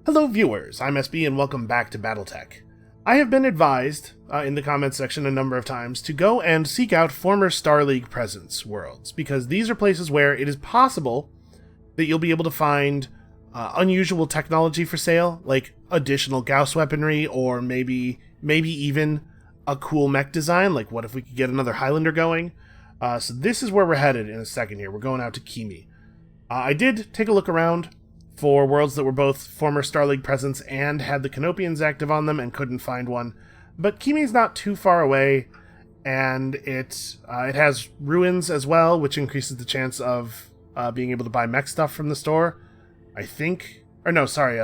Hello viewers, I'm SB and welcome back to BattleTech. I have been advised, in the comments section a number of times, to go and seek out former Star League presence worlds, because these are places where it is possible that you'll be able to find unusual technology for sale, like additional Gauss weaponry, or maybe even a cool mech design, like what if we could get another Highlander going? So this is where we're headed in a second here. We're going out to Kimi. I did take a look around for worlds that were both former Star League presence and had the Canopians active on them and couldn't find one. But Kimi's not too far away, and it has ruins as well, which increases the chance of being able to buy mech stuff from the store, I think. Or no, sorry,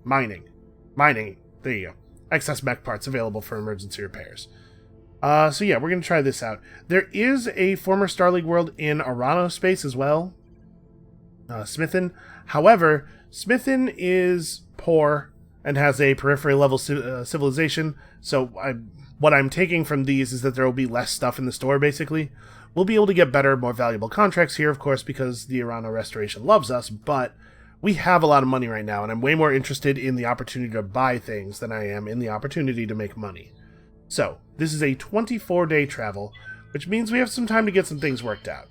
mining. Mining, there you go. Excess mech parts available for emergency repairs. So yeah, we're going to try this out. There is a former Star League world in Arano space as well. Smithin. However, Smithin is poor and has a periphery level civilization, so what I'm taking from these is that there will be less stuff in the store, basically. We'll be able to get better, more valuable contracts here, of course, because the Arano Restoration loves us, but we have a lot of money right now, and I'm way more interested in the opportunity to buy things than I am in the opportunity to make money. So, this is a 24-day travel, which means we have some time to get some things worked out.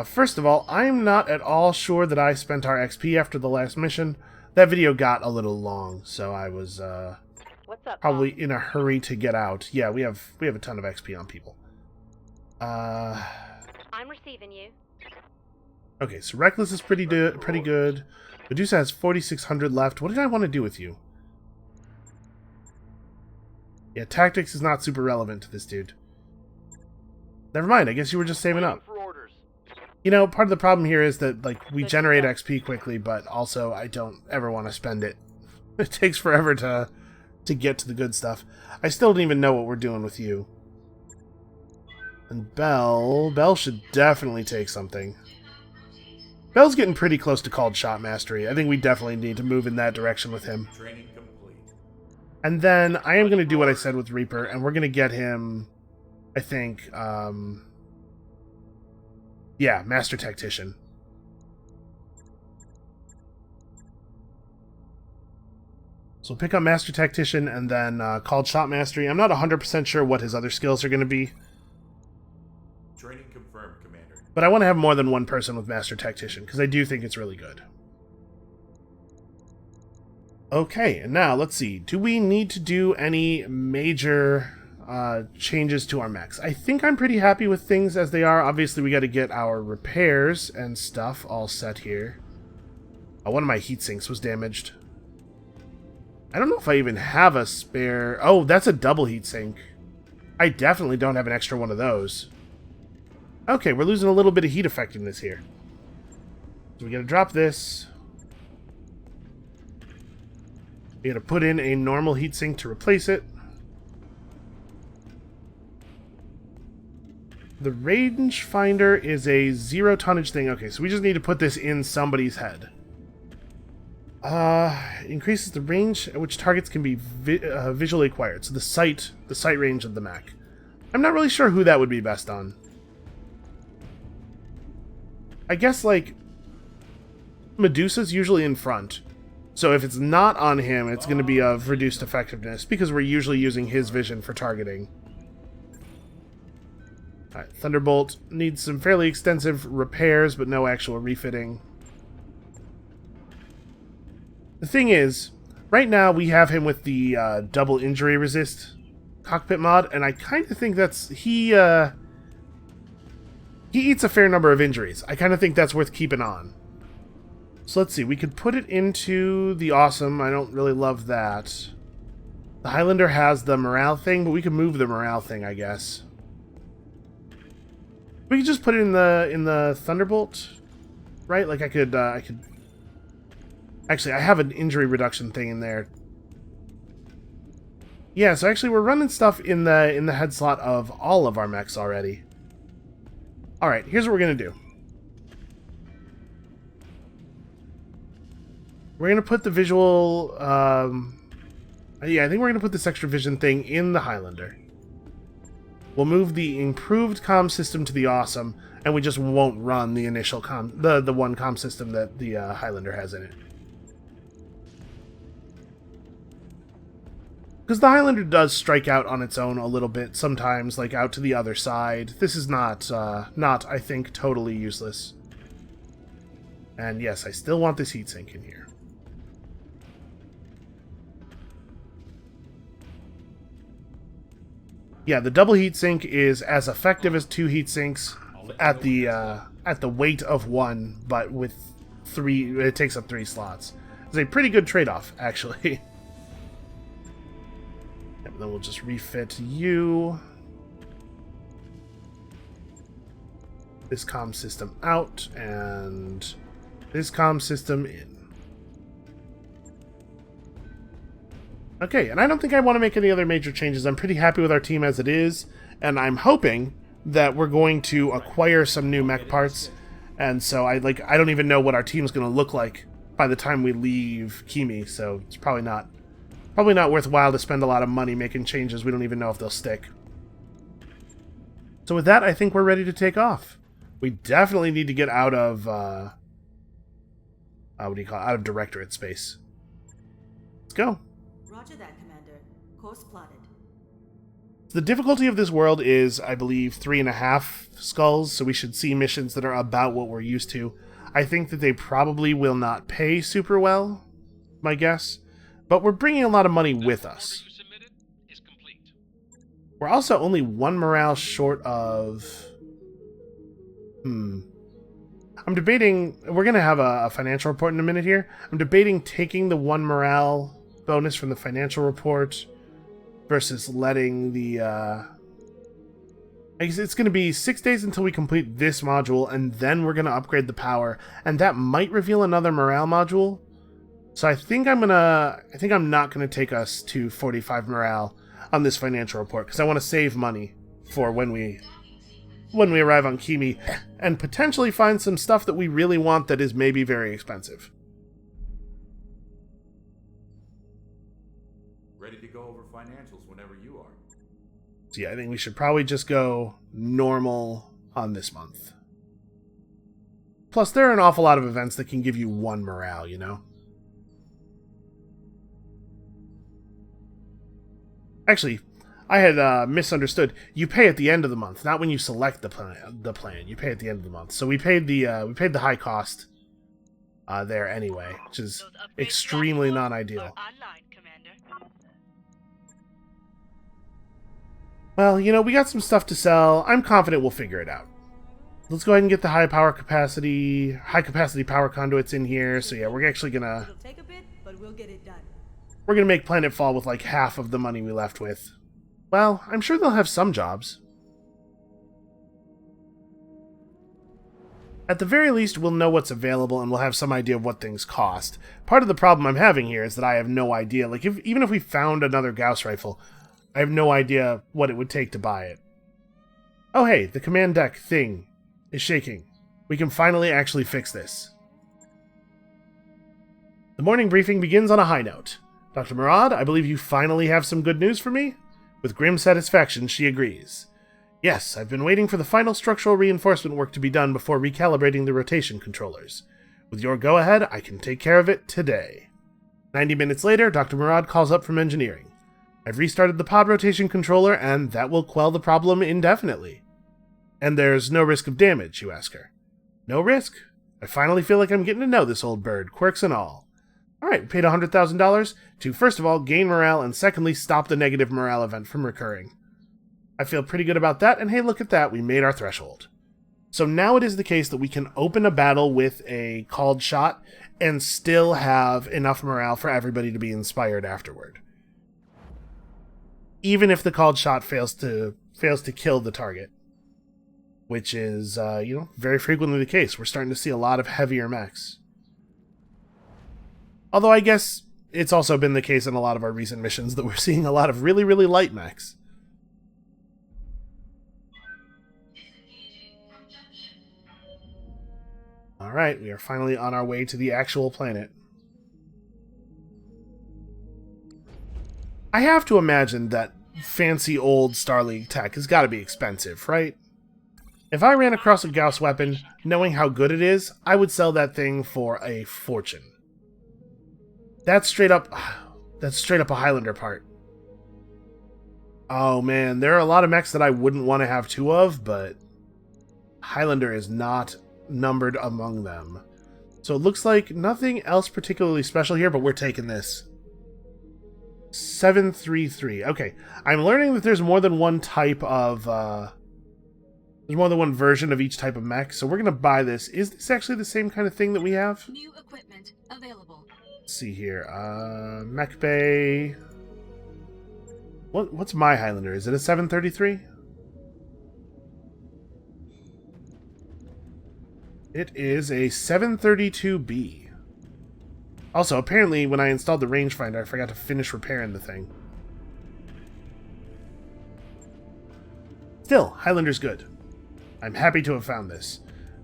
First of all, I'm not at all sure that I spent our XP after the last mission. That video got a little long, so I was What's up, probably Mom? in a hurry to get out. Yeah, we have a ton of XP on people. I'm receiving you. Okay, so Reckless is pretty good. Medusa has 4,600 left. What did I want to do with you? Yeah, tactics is not super relevant to this dude. Never mind, I guess you were just saving up. You know, part of the problem here is that, like, we generate XP quickly, but also I don't ever want to spend it. It takes forever to get to the good stuff. I still don't even know what we're doing with you. And Bell should definitely take something. Bell's getting pretty close to called shot mastery. I think we definitely need to move in that direction with him. Training complete. And then I am going to do what I said with Reaper, and we're going to get him, I think, yeah, Master Tactician. So pick up Master Tactician and then called Shot Mastery. I'm not 100% sure what his other skills are going to be. Training confirmed, Commander. But I want to have more than one person with Master Tactician, because I do think it's really good. Okay, and now let's see. Do we need to do any major changes to our mechs? I think I'm pretty happy with things as they are. Obviously, we got to get our repairs and stuff all set here. One of my heat sinks was damaged. I don't know if I even have a spare... Oh, that's a double heat sink. I definitely don't have an extra one of those. Okay, we're losing a little bit of heat effectiveness here. So we got to drop this. We got to put in a normal heat sink to replace it. The range finder is a 0 tonnage thing. Okay, so we just need to put this in somebody's head. Increases the range at which targets can be visually acquired. So the sight range of the mech. I'm not really sure who that would be best on. I guess, like, Medusa's usually in front. So if it's not on him, it's going to be of reduced effectiveness, because we're usually using his vision for targeting. Alright, Thunderbolt needs some fairly extensive repairs, but no actual refitting. The thing is, right now we have him with the double injury resist cockpit mod, and I kind of think that's... He eats a fair number of injuries. I kind of think that's worth keeping on. So let's see, we could put it into the Awesome. I don't really love that. The Highlander has the morale thing, but we could move the morale thing, I guess. We could just put it in the Thunderbolt, right? Like I could actually, I have an injury reduction thing in there. Yeah, so actually we're running stuff in the head slot of all of our mechs already. All right, here's what we're gonna do. We're gonna put the visual. Yeah, I think we're gonna put this extra vision thing in the Highlander. We'll move the improved comm system to the Awesome, and we just won't run the initial the one comm system that the Highlander has in it. Because the Highlander does strike out on its own a little bit sometimes, like out to the other side. This is not, I think, totally useless. And yes, I still want this heatsink in here. Yeah, the double heatsink is as effective as 2 heatsinks at the weight of 1, but with 3, it takes up 3 slots. It's a pretty good trade-off, actually. And then we'll just refit you. This comm system out, and this comm system in. Okay, and I don't think I want to make any other major changes. I'm pretty happy with our team as it is, and I'm hoping that we're going to acquire some new mech parts. And so I don't even know what our team's going to look like by the time we leave Kimi, so it's probably not worthwhile to spend a lot of money making changes we don't even know if they'll stick. So with that, I think we're ready to take off. We definitely need to get out of out of Directorate space. Let's go. Roger that, Commander. Course plotted. The difficulty of this world is, I believe, 3.5 skulls, so we should see missions that are about what we're used to. I think that they probably will not pay super well, my guess, but we're bringing a lot of money with us. We're also only 1 morale short of... I'm debating... We're going to have a financial report in a minute here. I'm debating taking the 1 morale bonus from the financial report versus letting the... It's going to be 6 days until we complete this module, and then we're going to upgrade the power, and that might reveal another morale module. So I think I'm not going to take us to 45 morale on this financial report, because I want to save money for when we arrive on Kimi, and potentially find some stuff that we really want that is maybe very expensive. Ready to go over financials whenever you are. So yeah, I think we should probably just go normal on this month. Plus, there are an awful lot of events that can give you 1 morale, you know? Actually, I had misunderstood. You pay at the end of the month, not when you select the plan. You pay at the end of the month. So we paid the high cost there anyway, which is extremely non-ideal. Well, you know, we got some stuff to sell. I'm confident we'll figure it out. Let's go ahead and get the high capacity power conduits in here. So yeah, we're actually gonna... It'll take a bit, but we'll get it done. We're gonna make Planetfall with like half of the money we left with. Well, I'm sure they'll have some jobs. At the very least, we'll know what's available and we'll have some idea of what things cost. Part of the problem I'm having here is that I have no idea. Like, even if we found another Gauss rifle, I have no idea what it would take to buy it. Oh hey, the command deck thing is shaking. We can finally actually fix this. The morning briefing begins on a high note. Dr. Murad, I believe you finally have some good news for me? With grim satisfaction, she agrees. Yes, I've been waiting for the final structural reinforcement work to be done before recalibrating the rotation controllers. With your go-ahead, I can take care of it today. 90 minutes later, Dr. Murad calls up from engineering. I've restarted the pod rotation controller, and that will quell the problem indefinitely. And there's no risk of damage, you ask her. No risk? I finally feel like I'm getting to know this old bird, quirks and all. Alright, we paid $100,000 to, first of all, gain morale, and secondly, stop the negative morale event from recurring. I feel pretty good about that, and hey, look at that, we made our threshold. So now it is the case that we can open a battle with a called shot, and still have enough morale for everybody to be inspired afterward. Even if the called shot fails to kill the target. Which is, very frequently the case. We're starting to see a lot of heavier mechs. Although I guess it's also been the case in a lot of our recent missions that we're seeing a lot of really, really light mechs. Alright, we are finally on our way to the actual planet. I have to imagine that fancy old Star League tech has got to be expensive, right? If I ran across a Gauss weapon, knowing how good it is, I would sell that thing for a fortune. That's straight up a Highlander part. Oh man, there are a lot of mechs that I wouldn't want to have two of, but Highlander is not numbered among them. So it looks like nothing else particularly special here, but we're taking this. 733. Okay, I'm learning that there's more than one type of, there's more than one version of each type of mech, so we're going to buy this. Is this actually the same kind of thing that we have? New equipment available. Let's see here. Mech Bay. What's my Highlander? Is it a 733? It is a 732B. Also, apparently, when I installed the rangefinder, I forgot to finish repairing the thing. Still, Highlander's good. I'm happy to have found this.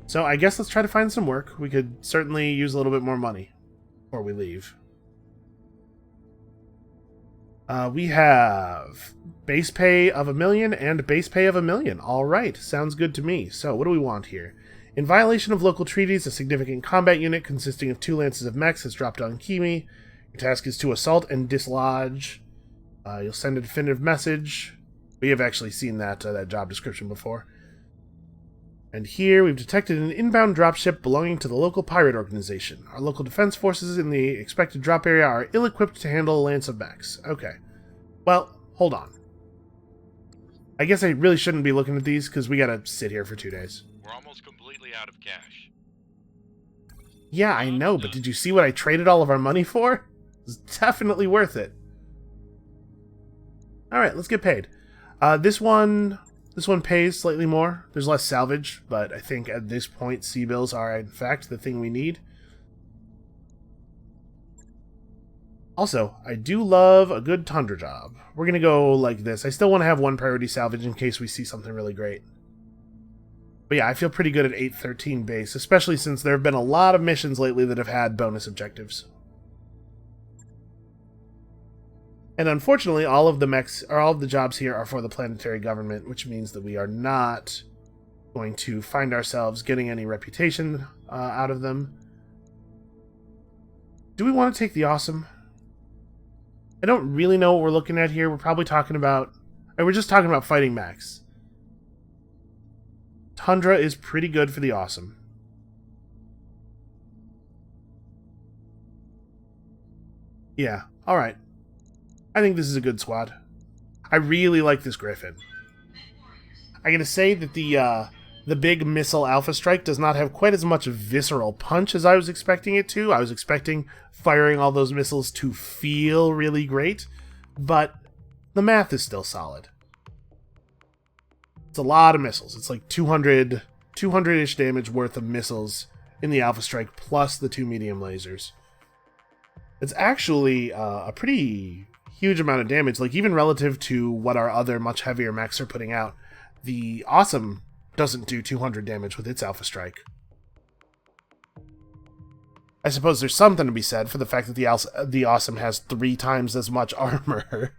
So I guess let's try to find some work. We could certainly use a little bit more money before we leave. We have base pay of $1 million and base pay of $1 million. All right, sounds good to me. So what do we want here? In violation of local treaties, a significant combat unit consisting of 2 lances of mechs has dropped on Kimi. Your task is to assault and dislodge. You'll send a definitive message. We have actually seen that job description before. And here we've detected an inbound dropship belonging to the local pirate organization. Our local defense forces in the expected drop area are ill-equipped to handle a lance of mechs. Okay. Well, hold on. I guess I really shouldn't be looking at these because we gotta sit here for 2 days. We're almost completely out of cash. Yeah, I know, but did you see what I traded all of our money for? It's definitely worth it. Alright, let's get paid. This one pays slightly more. There's less salvage, but I think at this point C-bills are in fact the thing we need. Also, I do love a good Tundra job. We're gonna go like this. I still want to have 1 priority salvage in case we see something really great. But yeah, I feel pretty good at 813 base, especially since there have been a lot of missions lately that have had bonus objectives. And unfortunately, all of the jobs here are for the planetary government, which means that we are not going to find ourselves getting any reputation out of them. Do we want to take the awesome? I don't really know what we're looking at here. We're probably talking about... we're just talking about fighting mechs. Tundra is pretty good for the awesome. Yeah, alright. I think this is a good squad. I really like this Griffin. I gotta say that the big missile Alpha Strike does not have quite as much visceral punch as I was expecting it to. I was expecting firing all those missiles to feel really great, but the math is still solid. It's a lot of missiles. It's like 200-ish damage worth of missiles in the Alpha Strike, plus the 2 medium lasers. It's actually a pretty huge amount of damage, like even relative to what our other much heavier mechs are putting out. The Awesome doesn't do 200 damage with its Alpha Strike. I suppose there's something to be said for the fact that the Awesome has 3 times as much armor.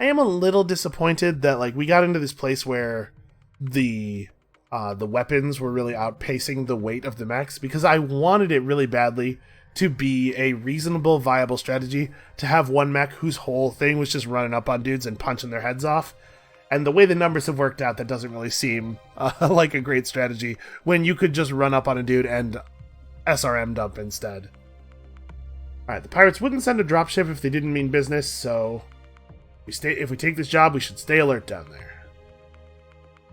I am a little disappointed that we got into this place where the weapons were really outpacing the weight of the mechs, because I wanted it really badly to be a reasonable, viable strategy to have one mech whose whole thing was just running up on dudes and punching their heads off. And the way the numbers have worked out, that doesn't really seem like a great strategy when you could just run up on a dude and SRM dump instead. Alright, the pirates wouldn't send a dropship if they didn't mean business, so if we take this job, we should stay alert down there.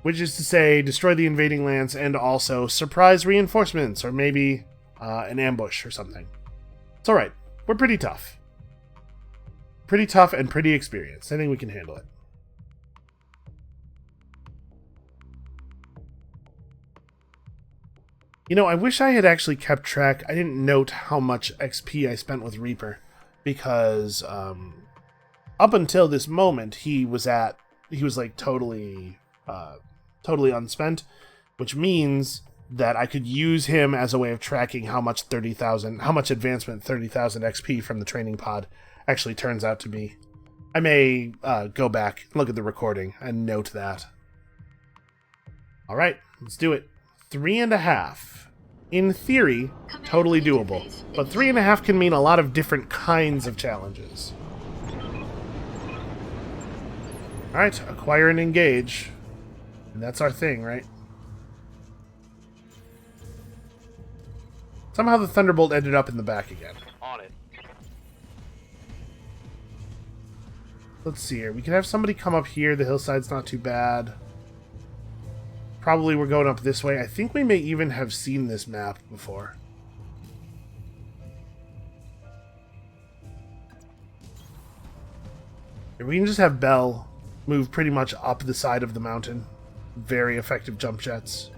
Which is to say, destroy the invading lance and also surprise reinforcements, or maybe an ambush or something. It's alright. We're pretty tough. Pretty tough and pretty experienced. I think we can handle it. You know, I wish I had actually kept track. I didn't note how much XP I spent with Reaper, because up until this moment, he was like totally unspent, which means that I could use him as a way of tracking how much advancement 30,000 XP from the training pod actually turns out to be. I may go back and look at the recording and note that. Alright, let's do it. 3.5 in theory, totally doable. But 3.5 can mean a lot of different kinds of challenges. Alright, acquire and engage. And that's our thing, right? Somehow the Thunderbolt ended up in the back again. On it. Let's see here. We can have somebody come up here. The hillside's not too bad. Probably we're going up this way. I think we may even have seen this map before. We can just have Bell move pretty much up the side of the mountain. Very effective jump jets.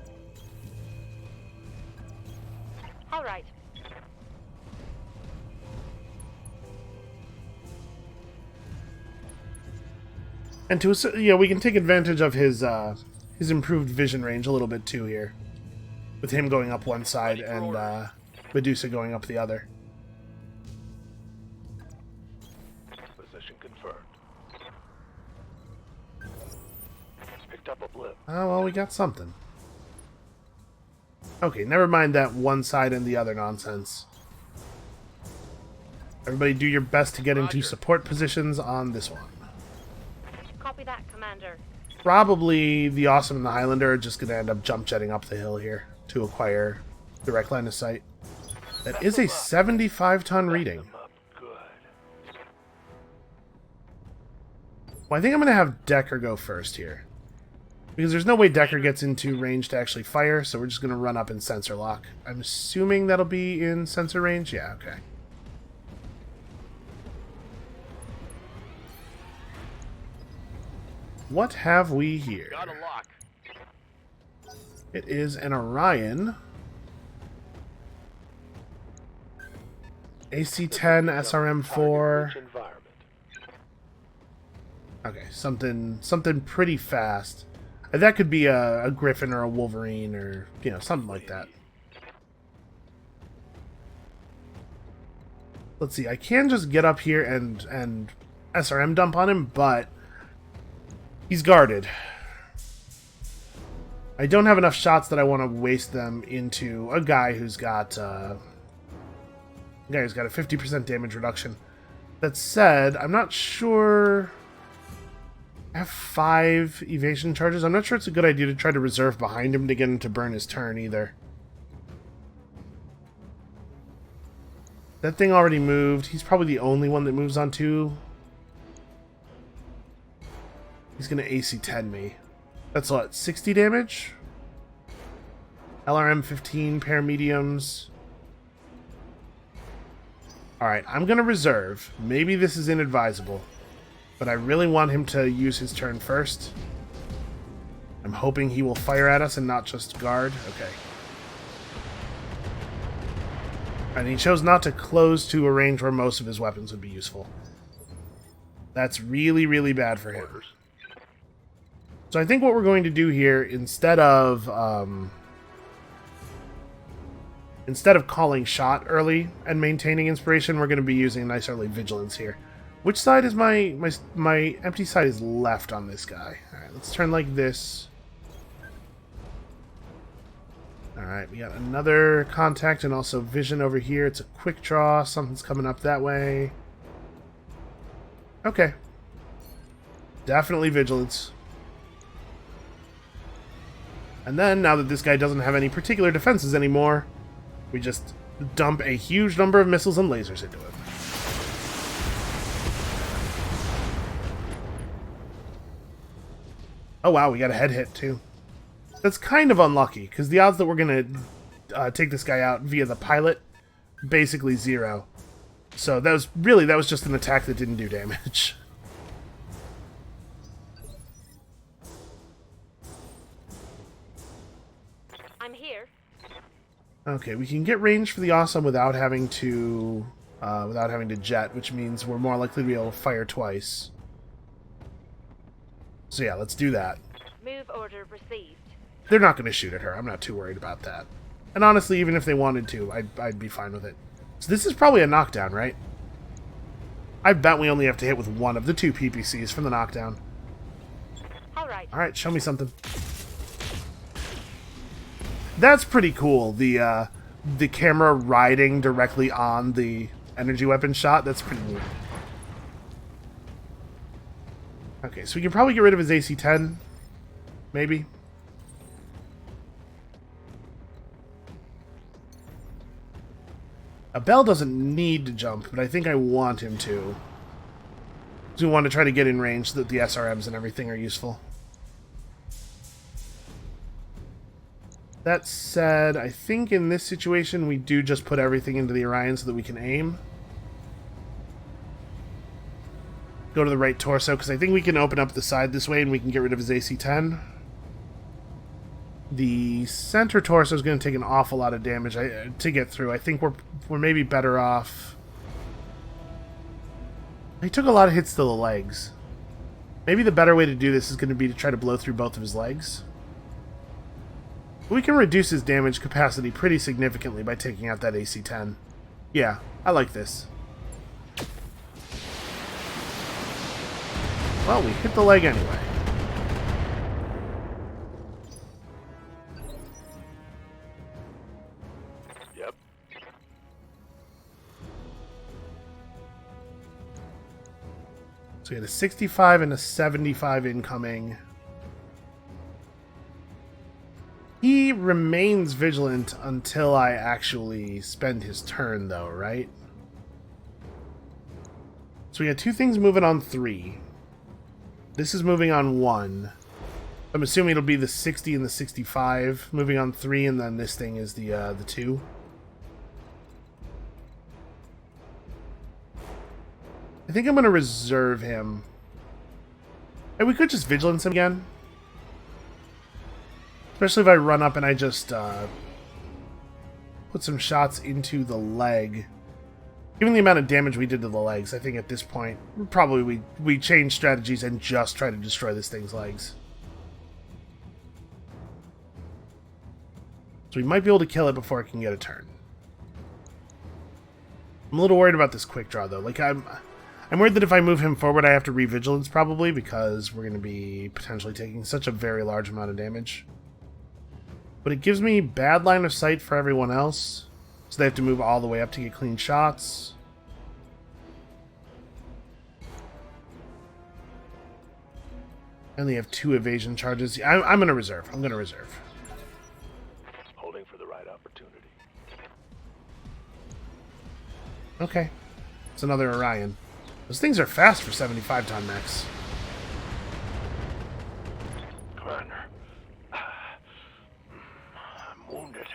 All right. And we can take advantage of his improved vision range a little bit too here, with him going up one side and Medusa going up the other. Position confirmed. Picked up a blip. Oh, well, we got something. Okay, never mind that one side and the other nonsense. Everybody do your best to get into support positions on this one. Copy that, Commander. Probably the Awesome and the Highlander are just going to end up jump jetting up the hill here to acquire direct line of sight. That is a 75-ton reading. Well, I think I'm going to have Decker go first here. Because there's no way Decker gets into range to actually fire, so we're just going to run up in sensor lock. I'm assuming that'll be in sensor range? Yeah, okay. What have we here? Got a lock. It is an Orion. AC-10, SRM-4. Okay, something pretty fast. That could be a Griffin or a Wolverine or, something like that. Let's see, I can just get up here and SRM dump on him, but he's guarded. I don't have enough shots that I want to waste them into a guy who's got a 50% damage reduction. That said, I'm not sure. I have 5 evasion charges. I'm not sure it's a good idea to try to reserve behind him to get him to burn his turn either. That thing already moved. He's probably the only one that moves on 2. He's going to AC-10 me. That's what, 60 damage? LRM 15, pair mediums. Alright, I'm going to reserve. Maybe this is inadvisable. But I really want him to use his turn first. I'm hoping he will fire at us and not just guard. Okay. And he chose not to close to a range where most of his weapons would be useful. That's really, really bad for him. So I think what we're going to do here, instead of calling shot early and maintaining inspiration, we're going to be using a nice early vigilance here. Which side is my empty side is left on this guy. Alright, let's turn like this. Alright, we got another contact and also vision over here. It's a quick draw. Something's coming up that way. Okay. Definitely vigilance. And then, now that this guy doesn't have any particular defenses anymore, we just dump a huge number of missiles and lasers into him. Oh wow, we got a head hit too. That's kind of unlucky, because the odds that we're going to take this guy out via the pilot, basically 0. So that was just an attack that didn't do damage. I'm here. Okay, we can get range for the Awesome without having to jet, which means we're more likely to be able to fire twice. So yeah, let's do that. Move order received. They're not going to shoot at her. I'm not too worried about that. And honestly, even if they wanted to, I'd be fine with it. So this is probably a knockdown, right? I bet we only have to hit with one of the 2 PPCs from the knockdown. Alright, show me something. That's pretty cool. The the camera riding directly on the energy weapon shot. That's pretty neat. Okay, so we can probably get rid of his AC-10. Maybe. Bell doesn't need to jump, but I think I want him to. Because we want to try to get in range so that the SRMs and everything are useful. That said, I think in this situation we do just put everything into the Orion so that we can aim. Go to the right torso, because I think we can open up the side this way and we can get rid of his AC-10. The center torso is going to take an awful lot of damage to get through. I think we're maybe better off. He took a lot of hits to the legs. Maybe the better way to do this is going to be to try to blow through both of his legs. We can reduce his damage capacity pretty significantly by taking out that AC-10. Yeah, I like this. Well, we hit the leg anyway. Yep. So we had a 65 and a 75 incoming. He remains vigilant until I actually spend his turn, though, right? So we got two things moving on 3. This is moving on 1. I'm assuming it'll be the 60 and the 65 moving on 3, and then this thing is the 2. I think I'm going to reserve him. Hey, we could just vigilance him again. Especially if I run up and I just put some shots into the leg. Given the amount of damage we did to the legs, I think at this point, probably we change strategies and just try to destroy this thing's legs. So we might be able to kill it before it can get a turn. I'm a little worried about this quick draw, though. Like, I'm worried that if I move him forward, I have to re-vigilance, probably, because we're going to be potentially taking such a very large amount of damage. But it gives me bad line of sight for everyone else. So they have to move all the way up to get clean shots. And they have 2 evasion charges. I'm going to reserve. I'm going to reserve. Holding for the right opportunity. Okay. It's another Orion. Those things are fast for 75-ton mechs. Commander. I'm wounded.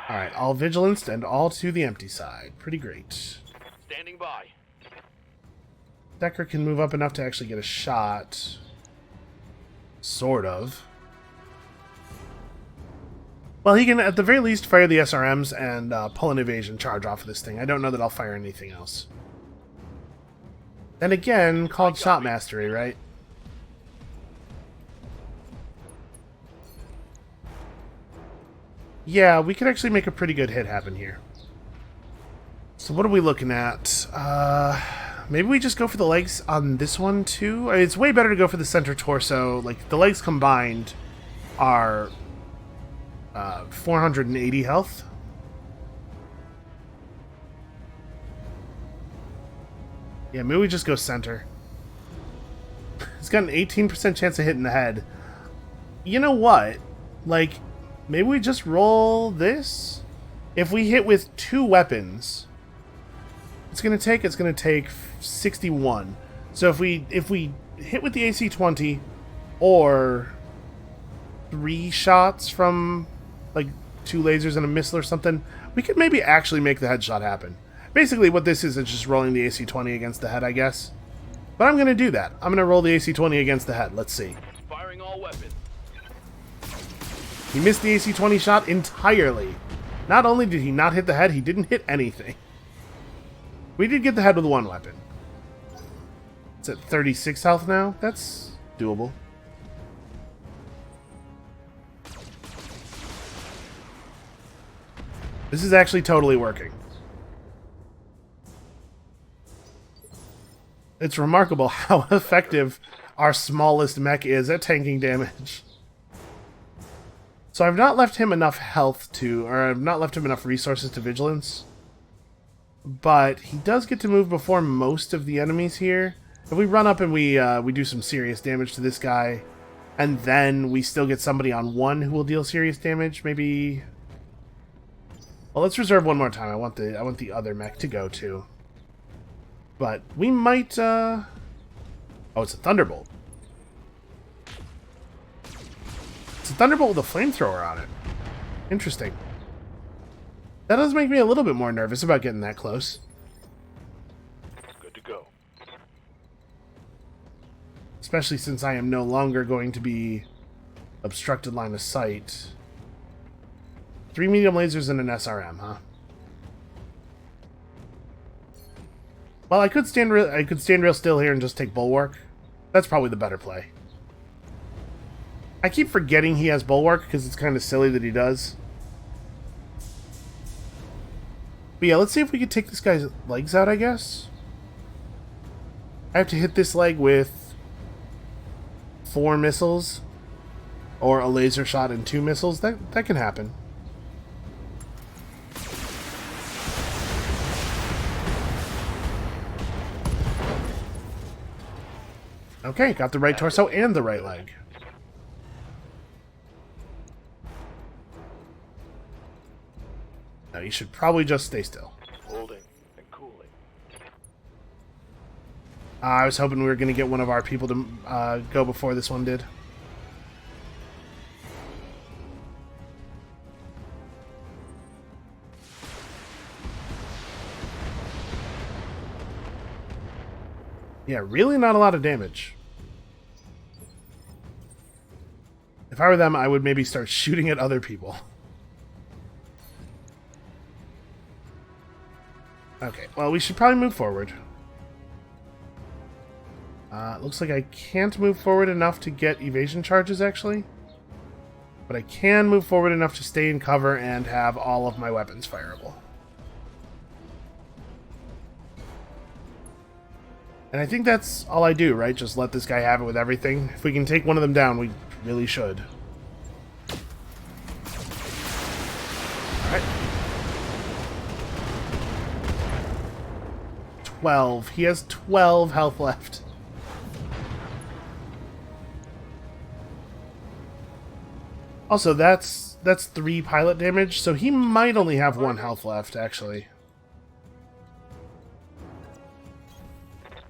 Alright, all vigilanced and all to the empty side. Pretty great. Standing by. Decker can move up enough to actually get a shot. Sort of. Well, he can at the very least fire the SRMs and pull an evasion charge off of this thing. I don't know that I'll fire anything else. Then again, called shot mastery, right? Yeah, we could actually make a pretty good hit happen here. So what are we looking at? Maybe we just go for the legs on this one too? It's way better to go for the center torso. Like, the legs combined are 480 health. Yeah, maybe we just go center. It's got an 18% chance of hitting the head. You know what? Like, maybe we just roll this? If we hit with 2 weapons, it's gonna take 61. So if we hit with the AC-20 or 3 shots from like 2 lasers and a missile or something, we could maybe actually make the headshot happen. Basically what this is just rolling the AC-20 against the head, I guess. But I'm gonna do that. I'm gonna roll the AC-20 against the head. Let's see. Firing all weapons. He missed the AC-20 shot entirely. Not only did he not hit the head, he didn't hit anything. We did get the head with 1 weapon. It's at 36 health now. That's doable. This is actually totally working. It's remarkable how effective our smallest mech is at tanking damage. So I've not left him enough health to, or I've not left him enough resources to vigilance. But he does get to move before most of the enemies here. If we run up and we do some serious damage to this guy, and then we still get somebody on 1 who will deal serious damage, maybe... Well, let's reserve one more time. I want the other mech to go too. But we might, Oh, it's a Thunderbolt. It's a Thunderbolt with a flamethrower on it. Interesting. That does make me a little bit more nervous about getting that close. Good to go. Especially since I am no longer going to be obstructed line of sight. 3 medium lasers and an SRM, huh? Well, I could stand real still here and just take Bulwark. That's probably the better play. I keep forgetting he has Bulwark because it's kind of silly that he does. But yeah, let's see if we can take this guy's legs out, I guess. I have to hit this leg with 4 missiles. Or a laser shot and 2 missiles. That can happen. Okay, got the right torso and the right leg. Now you should probably just stay still. Holding and cooling. I was hoping we were going to get one of our people to go before this one did. Yeah, really not a lot of damage. If I were them, I would maybe start shooting at other people. Okay, well, we should probably move forward. Looks like I can't move forward enough to get evasion charges, actually. But I can move forward enough to stay in cover and have all of my weapons fireable. And I think that's all I do, right? Just let this guy have it with everything. If we can take one of them down, we really should. Alright. 12. He has 12 health left. Also, that's 3 pilot damage, so he might only have 1 health left, actually.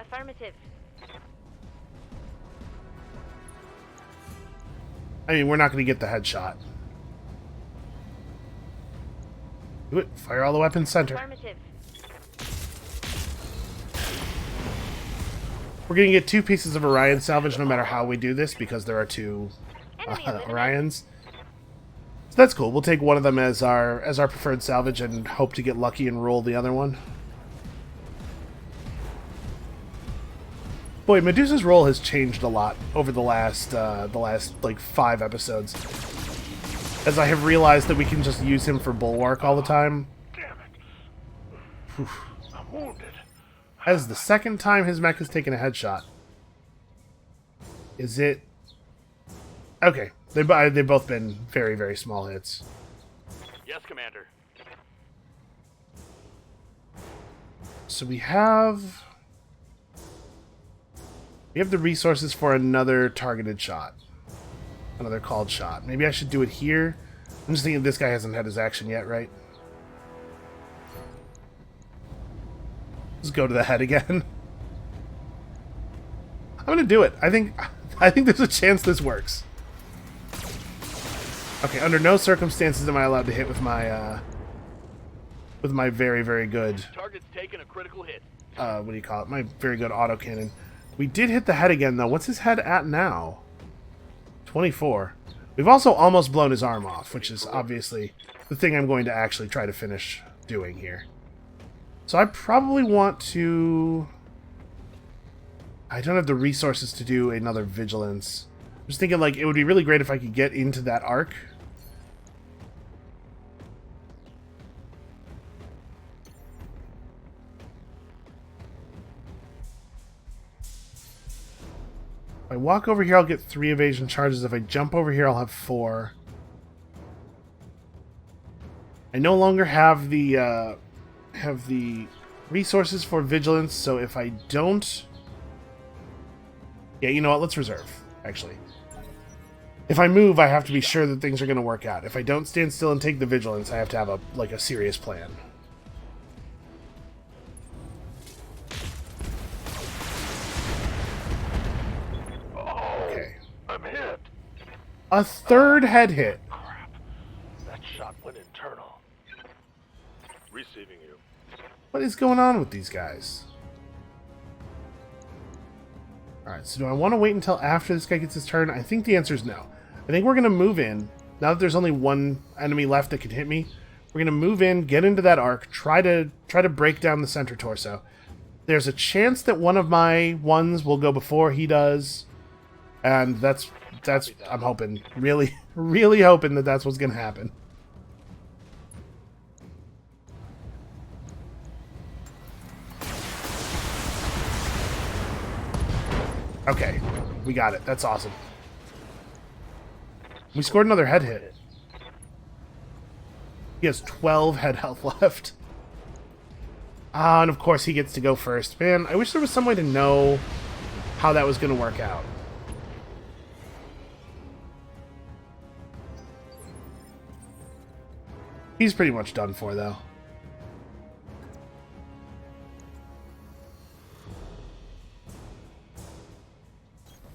Affirmative. I mean, we're not going to get the headshot. Do it. Fire all the weapons center. Affirmative. We're going to get 2 pieces of Orion salvage no matter how we do this, because there are 2 Enemy eliminated. Orions. So that's cool. We'll take one of them as our preferred salvage and hope to get lucky and roll the other one. Boy, Medusa's role has changed a lot over the last like 5 episodes. As I have realized that we can just use him for bulwark all the time. Damn it. I'm wounded. As the second time his mech has taken a headshot. Is it... Okay. They've both been very, very small hits. Yes, Commander. So we have the resources for another targeted shot. Another called shot. Maybe I should do it here. I'm just thinking this guy hasn't had his action yet, right? Let's go to the head again. I'm gonna do it. I think there's a chance this works. Okay, under no circumstances am I allowed to hit with my very, very good Target's taken a critical hit. what do you call it? My very good autocannon. We did hit the head again, though. What's his head at now? 24. We've also almost blown his arm off, which is obviously the thing I'm going to actually try to finish doing here. So I probably want to... I don't have the resources to do another vigilance. I'm just thinking, like, it would be really great if I could get into that arc. If I walk over here, I'll get 3 evasion charges. If I jump over here, I'll have 4. I no longer have the resources for vigilance, so if I don't... Yeah, you know what? Let's reserve, actually. If I move, I have to be sure that things are going to work out. If I don't stand still and take the vigilance, I have to have a serious plan. Okay. I'm hit. A third head hit. Crap. That shot went internal. Receiving you. What is going on with these guys? Alright, so do I want to wait until after this guy gets his turn? I think the answer is no. I think we're going to move in. Now that there's only one enemy left that can hit me, we're going to move in, get into that arc, try to break down the center torso. There's a chance that one of my ones will go before he does, and that's I'm hoping, really, really hoping that that's what's going to happen. Okay, we got it. That's awesome. We scored another head hit. He has 12 head health left. Ah, and of course he gets to go first. Man, I wish there was some way to know how that was going to work out. He's pretty much done for, though.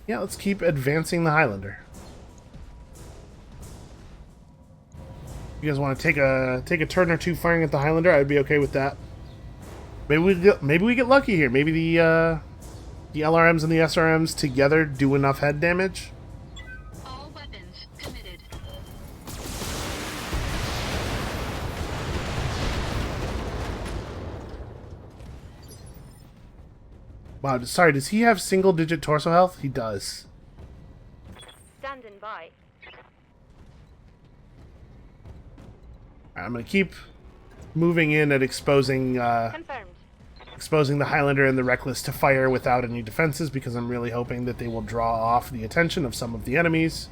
Yeah, let's keep advancing the Highlander. You guys want to take a turn or two firing at the Highlander? I'd be okay with that. Maybe we get lucky here. Maybe the LRMs and the SRMs together do enough head damage. All weapons committed. Wow, sorry, does he have single-digit torso health? He does. Standing by. I'm going to keep moving in at exposing Confirmed. the Highlander and the Reckless to fire without any defenses, because I'm really hoping that they will draw off the attention of some of the enemies.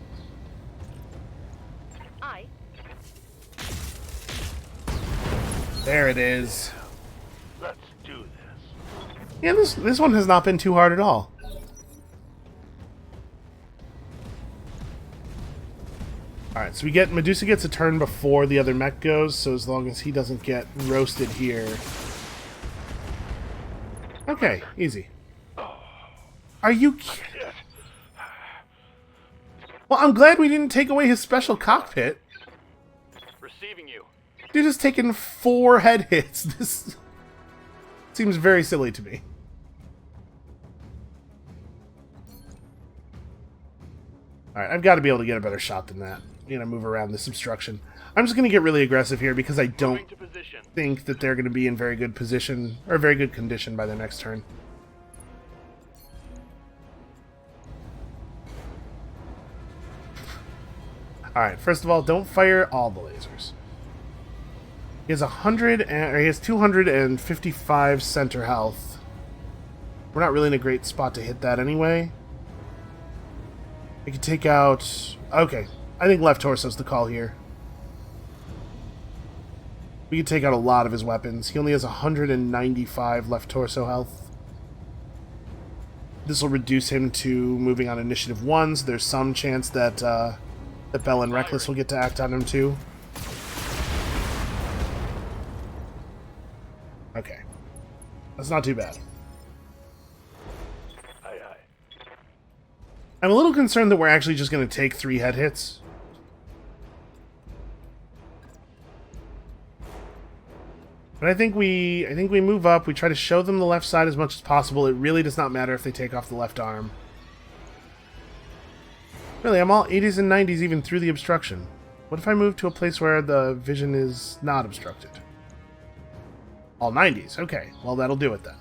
Aye. There it is. Let's do this. Yeah, this one has not been too hard at all. Alright, so Medusa gets a turn before the other mech goes, so as long as he doesn't get roasted here. Okay, easy. Are you kidding? Well, I'm glad we didn't take away his special cockpit. Receiving you. Dude has taken 4 head hits. This seems very silly to me. Alright, I've got to be able to get a better shot than that. I'm going to move around this obstruction. I'm just going to get really aggressive here because I don't Moving to position. think that they're going to be in very good position, or very good condition by their next turn. Alright, first of all, don't fire all the lasers. He has 255 center health. We're not really in a great spot to hit that anyway. We could take out... Okay, I think left torso's the call here. We could take out a lot of his weapons. He only has 195 left torso health. This will reduce him to moving on initiative 1, so there's some chance that that Bell and Reckless will get to act on him too. Okay. That's not too bad. Aye, aye. I'm a little concerned that we're actually just going to take 3 head hits. But I think we move up, we try to show them the left side as much as possible. It really does not matter if they take off the left arm. Really, I'm all 80s and 90s even through the obstruction. What if I move to a place where the vision is not obstructed? All 90s, okay. Well, that'll do it then.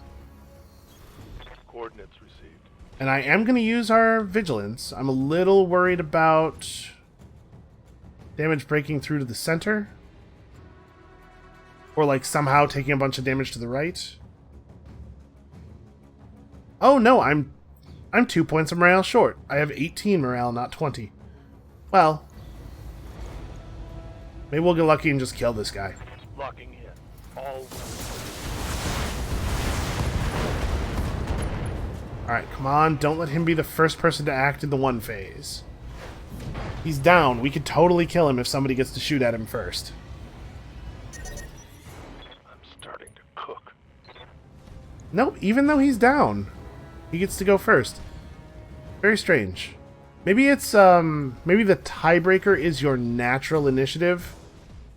Coordinates received. And I am going to use our vigilance. I'm a little worried about damage breaking through to the center. Or like somehow taking a bunch of damage to the right. Oh no, I'm 2 points of morale short. I have 18 morale, not 20. Well, maybe we'll get lucky and just kill this guy. Alright, come on. Don't let him be the first person to act in the one phase. He's down. We could totally kill him if somebody gets to shoot at him first. I'm starting to cook. Nope, even though he's down, he gets to go first. Very strange. Maybe it's, maybe the tiebreaker is your natural initiative.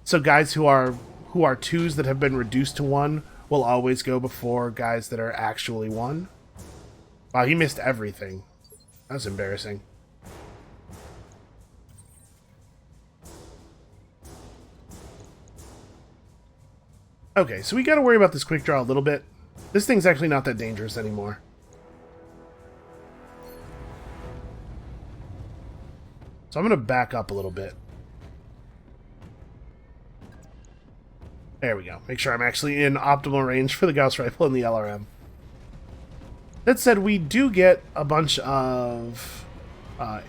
So guys who are 2s that have been reduced to 1 will always go before guys that are actually 1. Wow, he missed everything. That was embarrassing. Okay, so we gotta worry about this quick draw a little bit. This thing's actually not that dangerous anymore. So I'm gonna back up a little bit. There we go. Make sure I'm actually in optimal range for the Gauss rifle and the LRM. That said, we do get a bunch of... what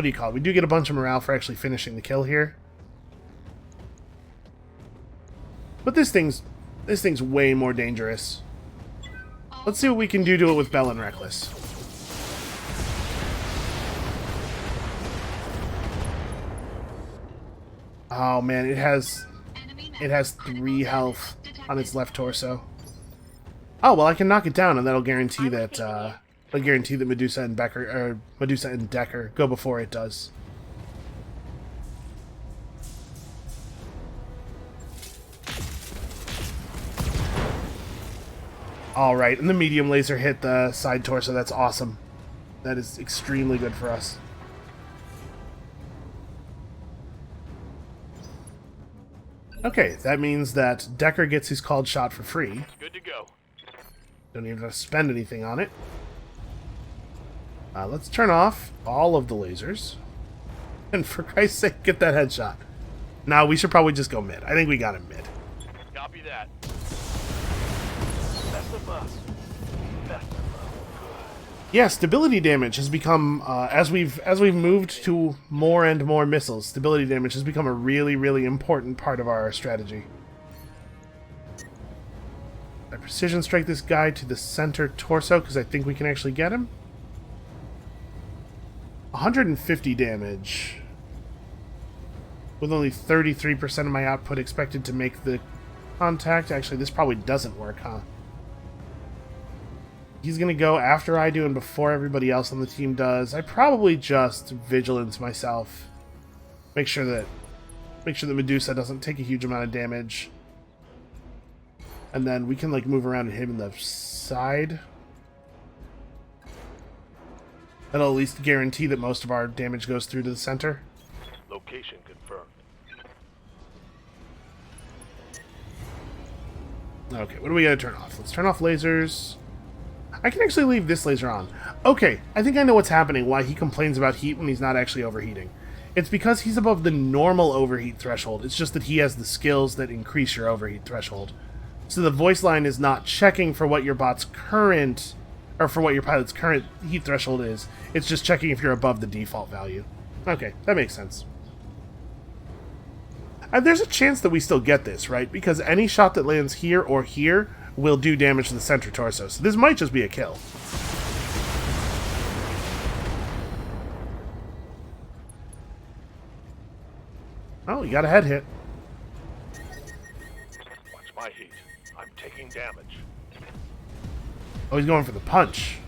do you call it? We do get a bunch of morale for actually finishing the kill here. But this thing's way more dangerous. Let's see what we can do to it with Bell and Reckless. Oh man, it has 3 health on its left torso. Oh well, I can knock it down, and that'll guarantee that Medusa and Decker go before it does. Alright, and the medium laser hit the side torso. That's awesome. That is extremely good for us. Okay, that means that Decker gets his called shot for free. Good to go. Don't even have to spend anything on it. Let's turn off all of the lasers. And for Christ's sake, get that headshot. Now we should probably just go mid. I think we got him mid. Copy that. Mess them up. Mess them up. Yeah, stability damage has become, as we've moved to more and more missiles, stability damage has become a really, really important part of our strategy. I precision strike this guy to the center torso because I think we can actually get him. 150 damage. With only 33% of my output expected to make the contact. Actually, this probably doesn't work, huh? He's gonna go after I do and before everybody else on the team does. I probably just vigilance myself. Make sure that Medusa doesn't take a huge amount of damage. And then we can like move around and hit him in the side. That'll at least guarantee that most of our damage goes through to the center. Location confirmed. Okay, what do we gotta turn off? Let's turn off lasers. I can actually leave this laser on. Okay, I think I know what's happening, why he complains about heat when he's not actually overheating. It's because he's above the normal overheat threshold. It's just that he has the skills that increase your overheat threshold. So the voice line is not checking for what your bot's current, or for what your pilot's current heat threshold is. It's just checking if you're above the default value. Okay, that makes sense. There's a chance that we still get this, right? Because any shot that lands here or here will do damage to the center torso. So this might just be a kill. Oh, you got a head hit. Watch my heat. I'm taking damage. Oh, he's going for the punch.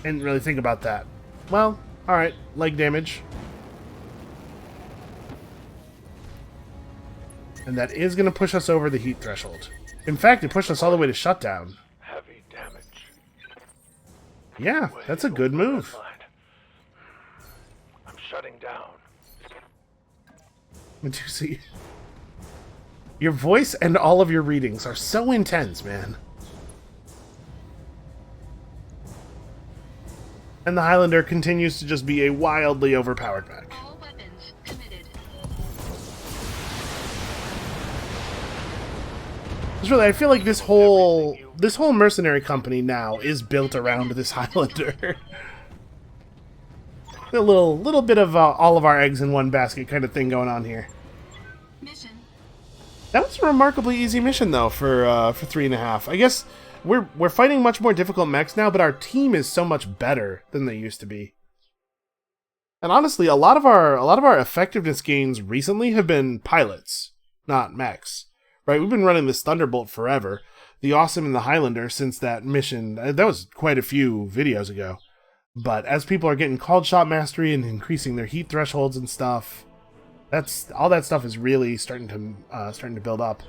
Didn't really think about that. Well, alright. Leg damage. And that is going to push us over the heat threshold. In fact, it pushed us all the way to shutdown. Heavy damage. Yeah, that's a good move. I'm shutting down. Medusa, your voice and all of your readings are so intense, man. And the Highlander continues to just be a wildly overpowered mech. All weapons committed. It's really, I feel like this whole mercenary company now is built around this Highlander. A little bit of all of our eggs in one basket kind of thing going on here. Mission. That was a remarkably easy mission though for 3.5. I guess we're fighting much more difficult mechs now, but our team is so much better than they used to be. And honestly, a lot of our effectiveness gains recently have been pilots, not mechs. Right? We've been running this Thunderbolt forever. The Awesome and the Highlander since that mission. That was quite a few videos ago. But as people are getting called shot mastery and increasing their heat thresholds and stuff, all that stuff is really starting to build up.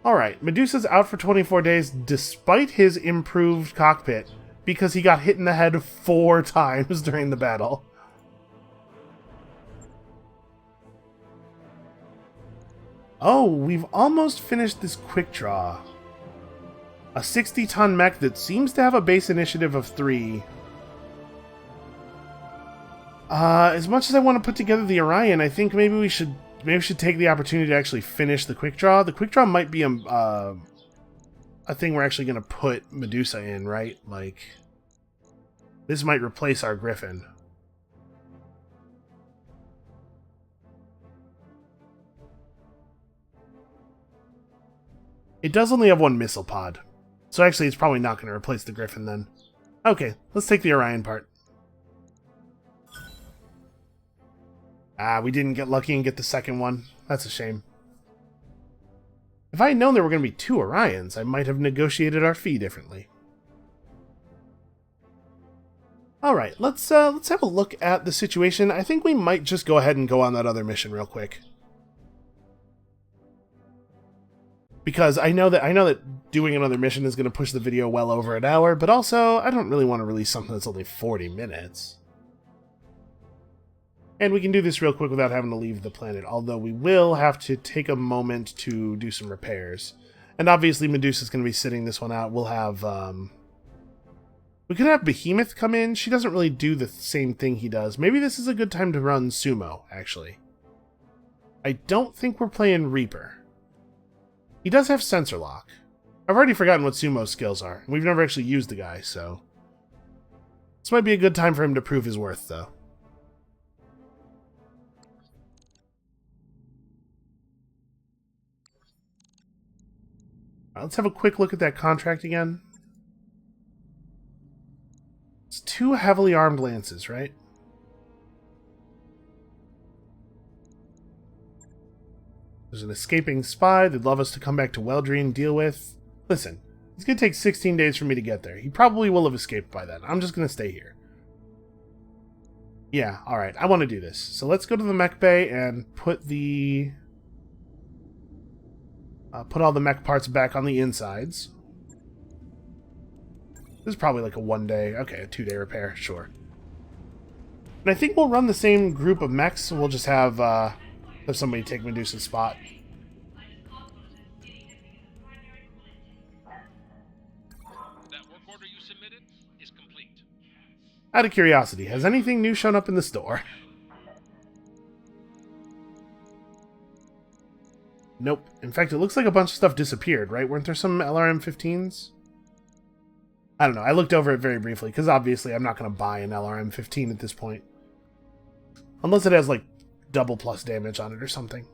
Alright, Medusa's out for 24 days despite his improved cockpit because he got hit in the head 4 times during the battle. Oh, we've almost finished this quick draw. A 60-ton mech that seems to have a base initiative of 3. As much as I want to put together the Orion, I think maybe we should take the opportunity to actually finish the quick draw. The quick draw might be a thing we're actually going to put Medusa in, right? Like, this might replace our Griffin. It does only have 1 missile pod, so actually it's probably not going to replace the Griffin then. Okay, let's take the Orion part. We didn't get lucky and get the second one. That's a shame. If I had known there were going to be 2 Orions, I might have negotiated our fee differently. Alright, let's have a look at the situation. I think we might just go ahead and go on that other mission real quick. Because I know that doing another mission is going to push the video well over an hour, but also I don't really want to release something that's only 40 minutes. And we can do this real quick without having to leave the planet, although we will have to take a moment to do some repairs. And obviously Medusa's going to be sitting this one out. We'll have, we could have Behemoth come in. She doesn't really do the same thing he does. Maybe this is a good time to run Sumo, actually. I don't think we're playing Reaper. He does have Sensor Lock. I've already forgotten what Sumo's skills are. We've never actually used the guy, so... This might be a good time for him to prove his worth, though. Let's have a quick look at that contract again. It's 2 heavily armed lances, right? There's an escaping spy they'd love us to come back to Weldry and deal with. Listen, it's going to take 16 days for me to get there. He probably will have escaped by then. I'm just going to stay here. Yeah, alright, I want to do this. So let's go to the mech bay and put the... put all the mech parts back on the insides. This is probably like a 1-day... Okay, a 2-day repair, sure. And I think we'll run the same group of mechs, so we'll just have somebody take Medusa's spot. That work order you submitted is complete. Out of curiosity, has anything new shown up in the store? Nope. In fact, it looks like a bunch of stuff disappeared, right? Weren't there some LRM-15s? I don't know. I looked over it very briefly, because obviously I'm not going to buy an LRM-15 at this point. Unless it has, like, double plus damage on it or something.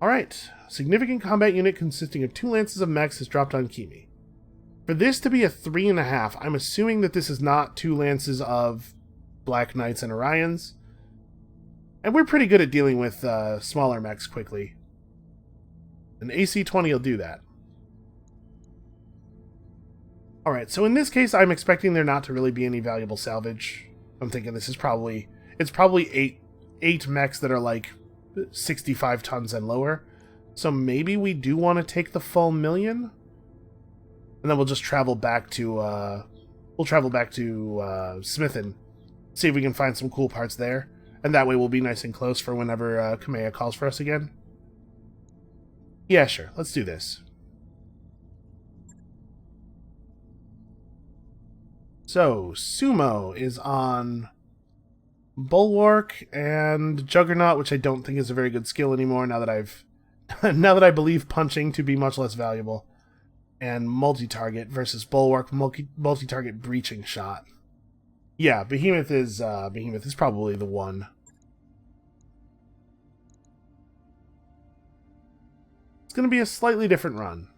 Alright. Significant combat unit consisting of 2 lances of mechs is dropped on Kimi. For this to be a 3.5, I'm assuming that this is not 2 lances of Black Knights and Orions. And we're pretty good at dealing with smaller mechs quickly. An AC-20 will do that. Alright, so in this case, I'm expecting there not to really be any valuable salvage. I'm thinking this is probably... It's probably 8 mechs that are like 65 tons and lower. So maybe we do want to take the full 1,000,000? And then we'll just travel back to... Smithin. See if we can find some cool parts there. And that way we'll be nice and close for whenever Kamea calls for us again. Yeah, sure. Let's do this. So, Sumo is on Bulwark and Juggernaut, which I don't think is a very good skill anymore now that I believe punching to be much less valuable. And multi-target versus Bulwark, multi-target breaching shot. Yeah, Behemoth is probably the one. It's going to be a slightly different run.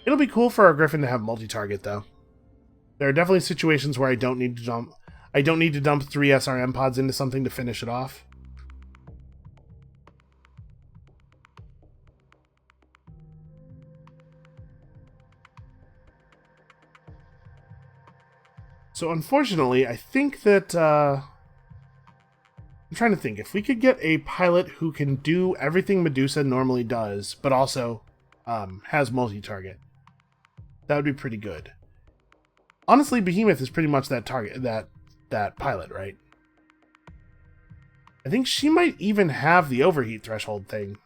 It'll be cool for our Griffin to have multi-target, though. There are definitely situations where I don't need to dump 3 SRM pods into something to finish it off. So unfortunately, I think that, I'm trying to think, if we could get a pilot who can do everything Medusa normally does, but also has multi-target, that would be pretty good. Honestly, Behemoth is pretty much that target, that pilot, right? I think she might even have the overheat threshold thing.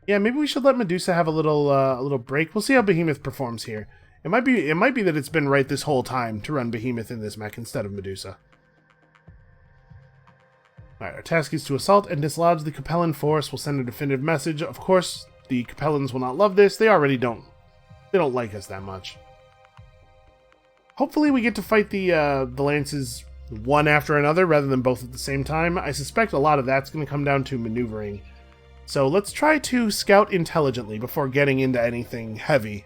Yeah, maybe we should let Medusa have a little break. We'll see how Behemoth performs here. It might be that it's been right this whole time to run Behemoth in this mech instead of Medusa. Alright, our task is to assault and dislodge the Capellan force. We'll send a definitive message. Of course, the Capellans will not love this. They already don't. They don't like us that much. Hopefully we get to fight the Lances one after another rather than both at the same time. I suspect a lot of that's going to come down to maneuvering. So let's try to scout intelligently before getting into anything heavy.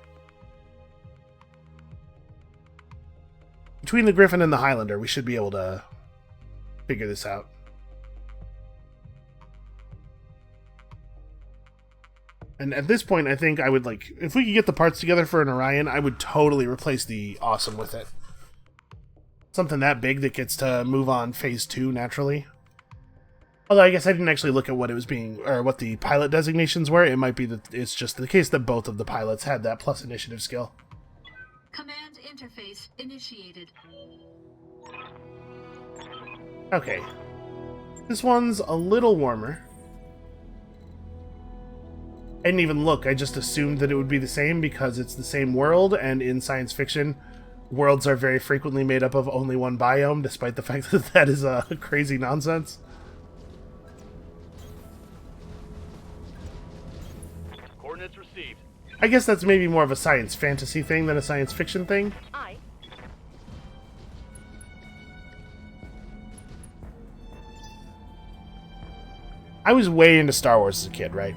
Between the Griffin and the Highlander, we should be able to figure this out. And at this point, I think I would if we could get the parts together for an Orion, I would totally replace the Awesome with it. Something that big that gets to move on phase 2 naturally. Although I guess I didn't actually look at what it was what the pilot designations were. It might be that it's just the case that both of the pilots had that plus initiative skill. Command interface initiated. Okay. This one's a little warmer. I didn't even look, I just assumed that it would be the same because it's the same world, and in science fiction, worlds are very frequently made up of only one biome, despite the fact that that is crazy nonsense. Coordinates received. I guess that's maybe more of a science fantasy thing than a science fiction thing. Aye. I was way into Star Wars as a kid, right?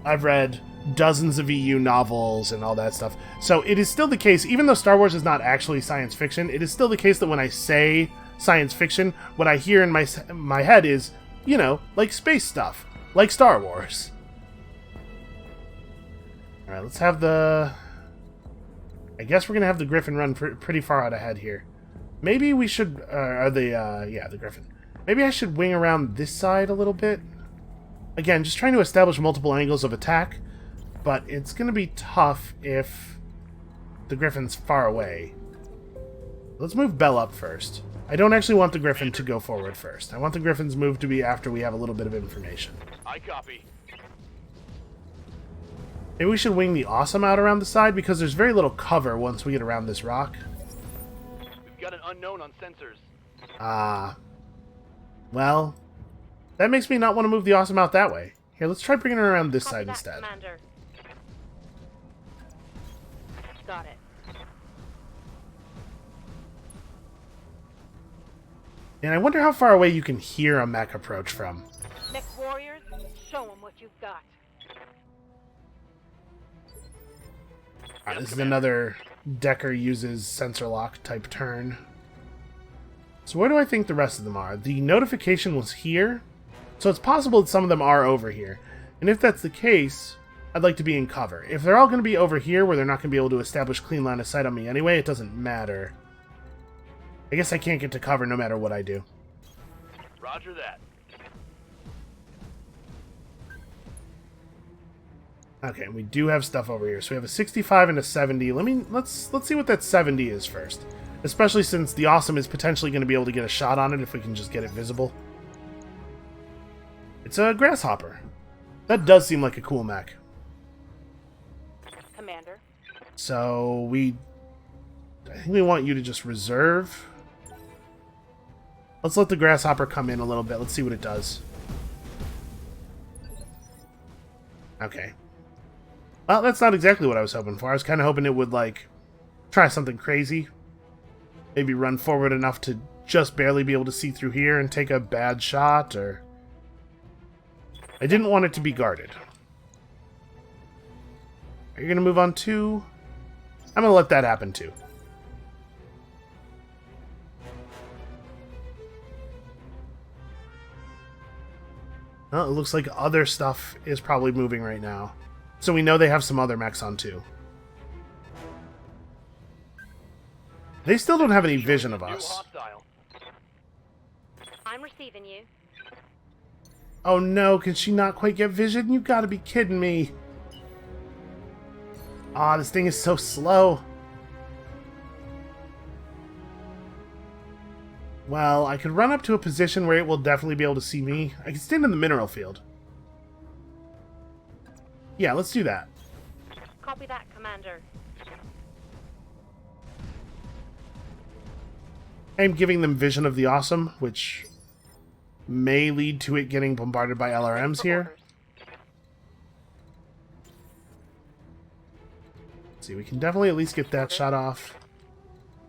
I've read dozens of EU novels and all that stuff. So it is still the case, even though Star Wars is not actually science fiction, it is still the case that when I say science fiction, what I hear in my head is, you know, like space stuff, like Star Wars. Alright, let's have the... I guess we're going to have the Griffin run pretty far out ahead here. Maybe we should... the Griffin. Maybe I should wing around this side a little bit. Again, just trying to establish multiple angles of attack, but it's going to be tough if the Griffin's far away. Let's move Bell up first. I don't actually want the Griffin to go forward first. I want the Griffin's move to be after we have a little bit of information. I copy. Maybe we should wing the Awesome out around the side, because there's very little cover once we get around this rock. We've got an unknown on sensors. Well, that makes me not want to move the Awesome out that way. Here, let's try bringing her around this Copy side that, instead. Commander. Got it. And I wonder how far away you can hear a mech approach from. Mech warriors, show them what you've got. Alright, this is another Decker uses sensor lock type turn. So where do I think the rest of them are? The notification was here, so it's possible that some of them are over here. And if that's the case, I'd like to be in cover. If they're all going to be over here where they're not going to be able to establish clean line of sight on me anyway, it doesn't matter. I guess I can't get to cover no matter what I do. Roger that. Okay, we do have stuff over here. So we have a 65 and a 70. Let's see what that 70 is first. Especially since the Awesome is potentially going to be able to get a shot on it if we can just get it visible. It's a Grasshopper. That does seem like a cool mech. Commander. So I think we want you to just reserve. Let's let the Grasshopper come in a little bit. Let's see what it does. Okay. Well, that's not exactly what I was hoping for. I was kind of hoping it would, try something crazy. Maybe run forward enough to just barely be able to see through here and take a bad shot, or... I didn't want it to be guarded. Are you going to move on too? I'm going to let that happen too. Well, it looks like other stuff is probably moving right now. So we know they have some other mechs on too. They still don't have any vision of New us. hostile. I'm receiving you. Oh no, can she not quite get vision? You gotta be kidding me. Ah, this thing is so slow. Well, I could run up to a position where it will definitely be able to see me. I can stand in the mineral field. Yeah, let's do that. Copy that, Commander. I'm giving them vision of the awesome, which may lead to it getting bombarded by LRMs here. Let's see, we can definitely at least get that shot off.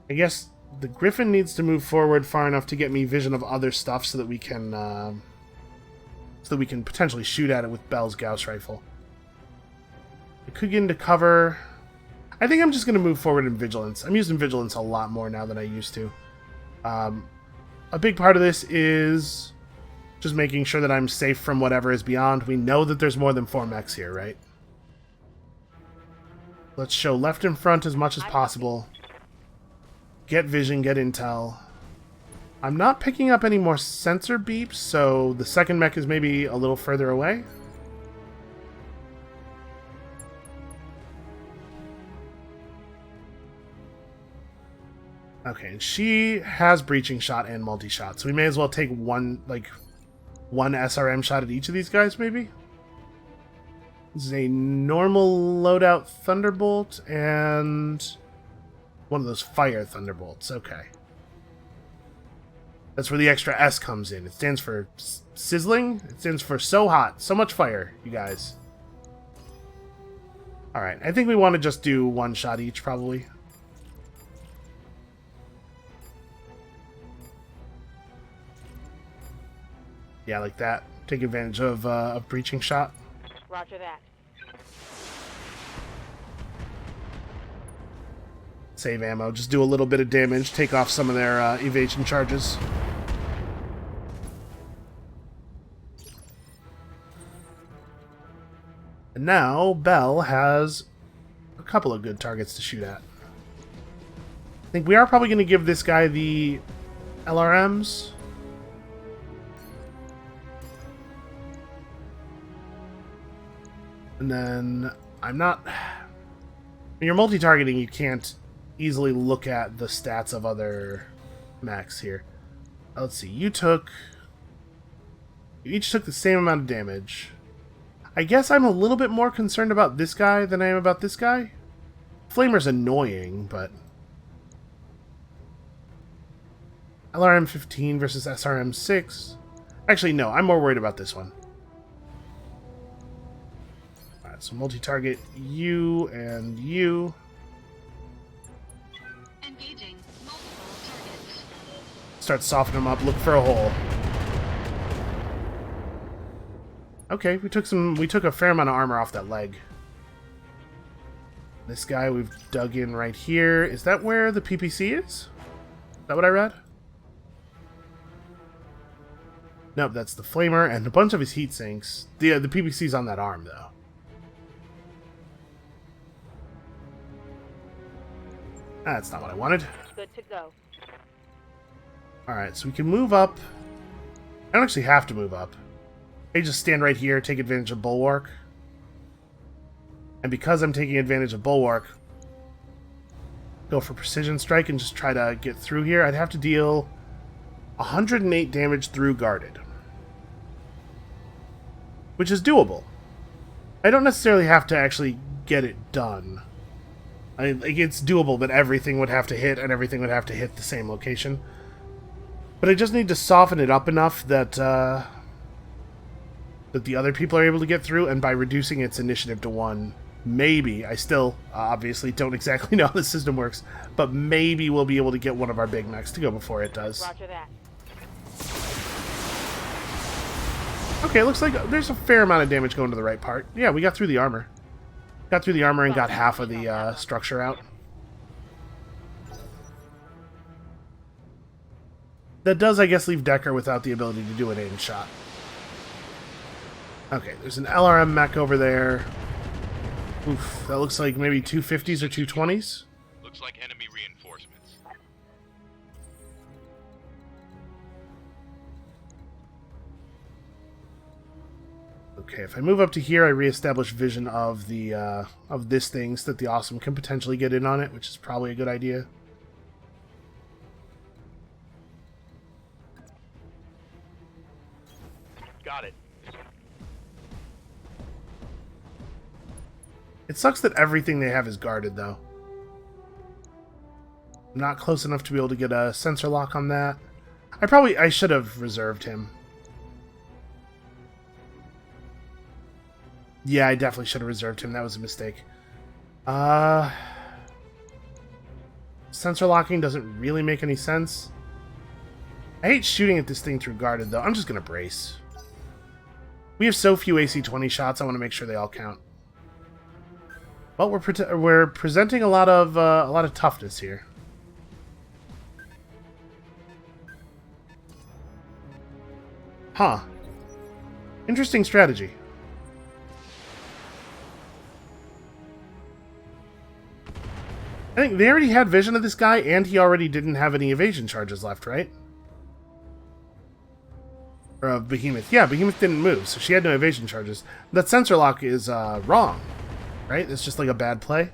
I guess the Griffin needs to move forward far enough to get me vision of other stuff so that we can potentially shoot at it with Bell's Gauss rifle. I could get into cover. I think I'm just going to move forward in Vigilance. I'm using Vigilance a lot more now than I used to. A big part of this is just making sure that I'm safe from whatever is beyond. We know that there's more than 4 mechs here, right? Let's show left and front as much as possible. Get vision, get intel. I'm not picking up any more sensor beeps, so the second mech is maybe a little further away. Okay, and she has breaching shot and multi-shot, so we may as well take one SRM shot at each of these guys, maybe? This is a normal loadout Thunderbolt and one of those fire Thunderbolts. Okay. That's where the extra S comes in. It stands for sizzling. It stands for so hot. So much fire, you guys. Alright, I think we want to just do one shot each, probably. Yeah, like that. Take advantage of a breaching shot. Roger that. Save ammo. Just do a little bit of damage. Take off some of their evasion charges. And now, Bell has a couple of good targets to shoot at. I think we are probably going to give this guy the LRMs. And then, I'm not... When you're multi-targeting, you can't easily look at the stats of other mechs here. Let's see, you each took the same amount of damage. I guess I'm a little bit more concerned about this guy than I am about this guy. Flamer's annoying, but... LRM 15 versus SRM 6. Actually, no, I'm more worried about this one. Alright, so multi-target you and you. Engaging multiple targets. Start softening them up, look for a hole. Okay, we took a fair amount of armor off that leg. This guy we've dug in right here. Is that where the PPC is? Is that what I read? Nope, that's the flamer and a bunch of his heat sinks. The PPC's on that arm though. That's not what I wanted. Good to go. Alright, so we can move up. I don't actually have to move up. I just stand right here, take advantage of Bulwark. And because I'm taking advantage of Bulwark, go for Precision Strike and just try to get through here. I'd have to deal 108 damage through guarded. Which is doable. I don't necessarily have to actually get it done. It's doable, but everything would have to hit, and everything would have to hit the same location. But I just need to soften it up enough that that the other people are able to get through, and by reducing its initiative to 1, maybe, I still obviously don't exactly know how the system works, but maybe we'll be able to get one of our big mechs to go before it does. Roger that. Okay, looks like there's a fair amount of damage going to the right part. Yeah, we got through the armor. Got through the armor and got half of the structure out. That does, I guess, leave Decker without the ability to do an aim shot. Okay, there's an LRM mech over there. Oof, that looks like maybe 250s or 220s. Looks like enemy reinforcements. Okay, if I move up to here, I reestablish vision of the of this thing so that the Awesome can potentially get in on it, which is probably a good idea. Got it. It sucks that everything they have is guarded, though. I'm not close enough to be able to get a sensor lock on that. I should have reserved him. Yeah, I definitely should have reserved him. That was a mistake. Sensor locking doesn't really make any sense. I hate shooting at this thing through guarded, though. I'm just going to brace. We have so few AC-20 shots, I want to make sure they all count. Well, we're presenting a lot of toughness here. Huh. Interesting strategy. I think they already had vision of this guy, and he already didn't have any evasion charges left, right? Or of Behemoth. Yeah, Behemoth didn't move, so she had no evasion charges. That sensor lock is wrong, right? It's just like a bad play.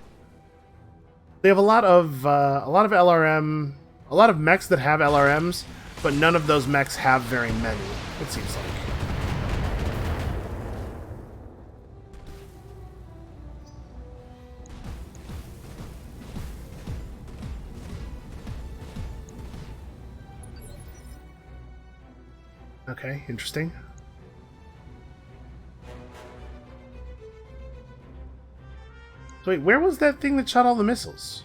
They have a lot of LRM, a lot of mechs that have LRMs, but none of those mechs have very many, it seems like. Okay, interesting. So wait, where was that thing that shot all the missiles?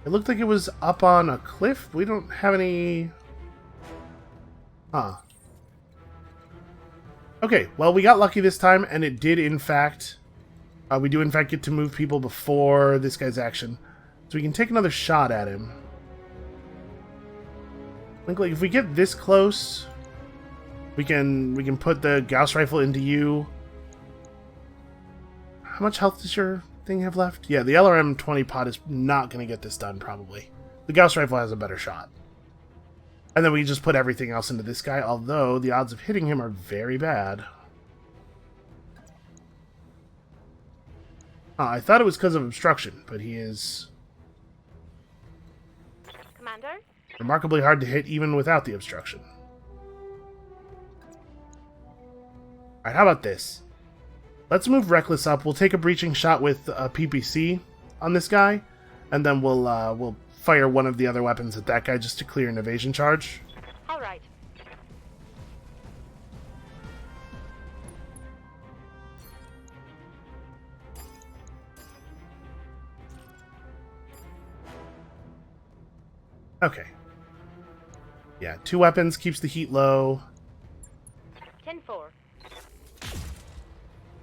It looked like it was up on a cliff. We don't have any... Huh. Okay, well, we got lucky this time, and it did, in fact... we do, in fact, get to move people before this guy's action. So we can take another shot at him. I think, like, if we get this close, we can put the Gauss rifle into you. How much health does your thing have left? Yeah, the LRM 20 pot is not going to get this done, probably. The Gauss rifle has a better shot. And then we just put everything else into this guy, although the odds of hitting him are very bad. I thought it was because of obstruction, but he is... Commander? remarkably hard to hit even without the obstruction. Alright, how about this? Let's move Reckless up. We'll take a breaching shot with a PPC on this guy, and then we'll fire one of the other weapons at that guy just to clear an evasion charge. All right. Okay. Yeah, 2 weapons, keeps the heat low. 10-4.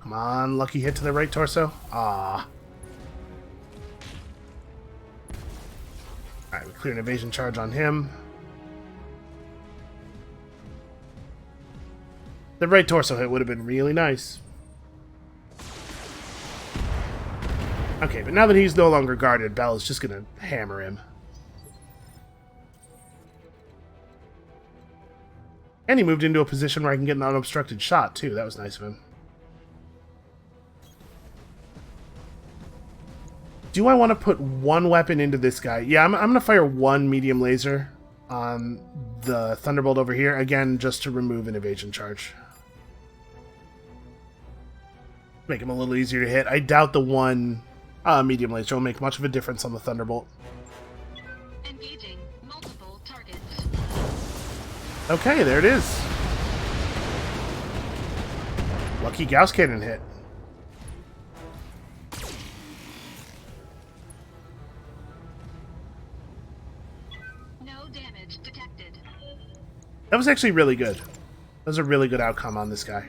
Come on, lucky hit to the right torso. Ah. Alright, we clear an evasion charge on him. The right torso hit would have been really nice. Okay, but now that he's no longer guarded, Bell is just going to hammer him. And he moved into a position where I can get an unobstructed shot, too. That was nice of him. Do I want to put one weapon into this guy? Yeah, I'm going to fire one medium laser on the Thunderbolt over here. Again, just to remove an evasion charge. Make him a little easier to hit. I doubt the one medium laser will make much of a difference on the Thunderbolt. Engaging multiple targets. Okay, there it is. Lucky Gauss Cannon hit. No damage detected. That was actually really good. That was a really good outcome on this guy.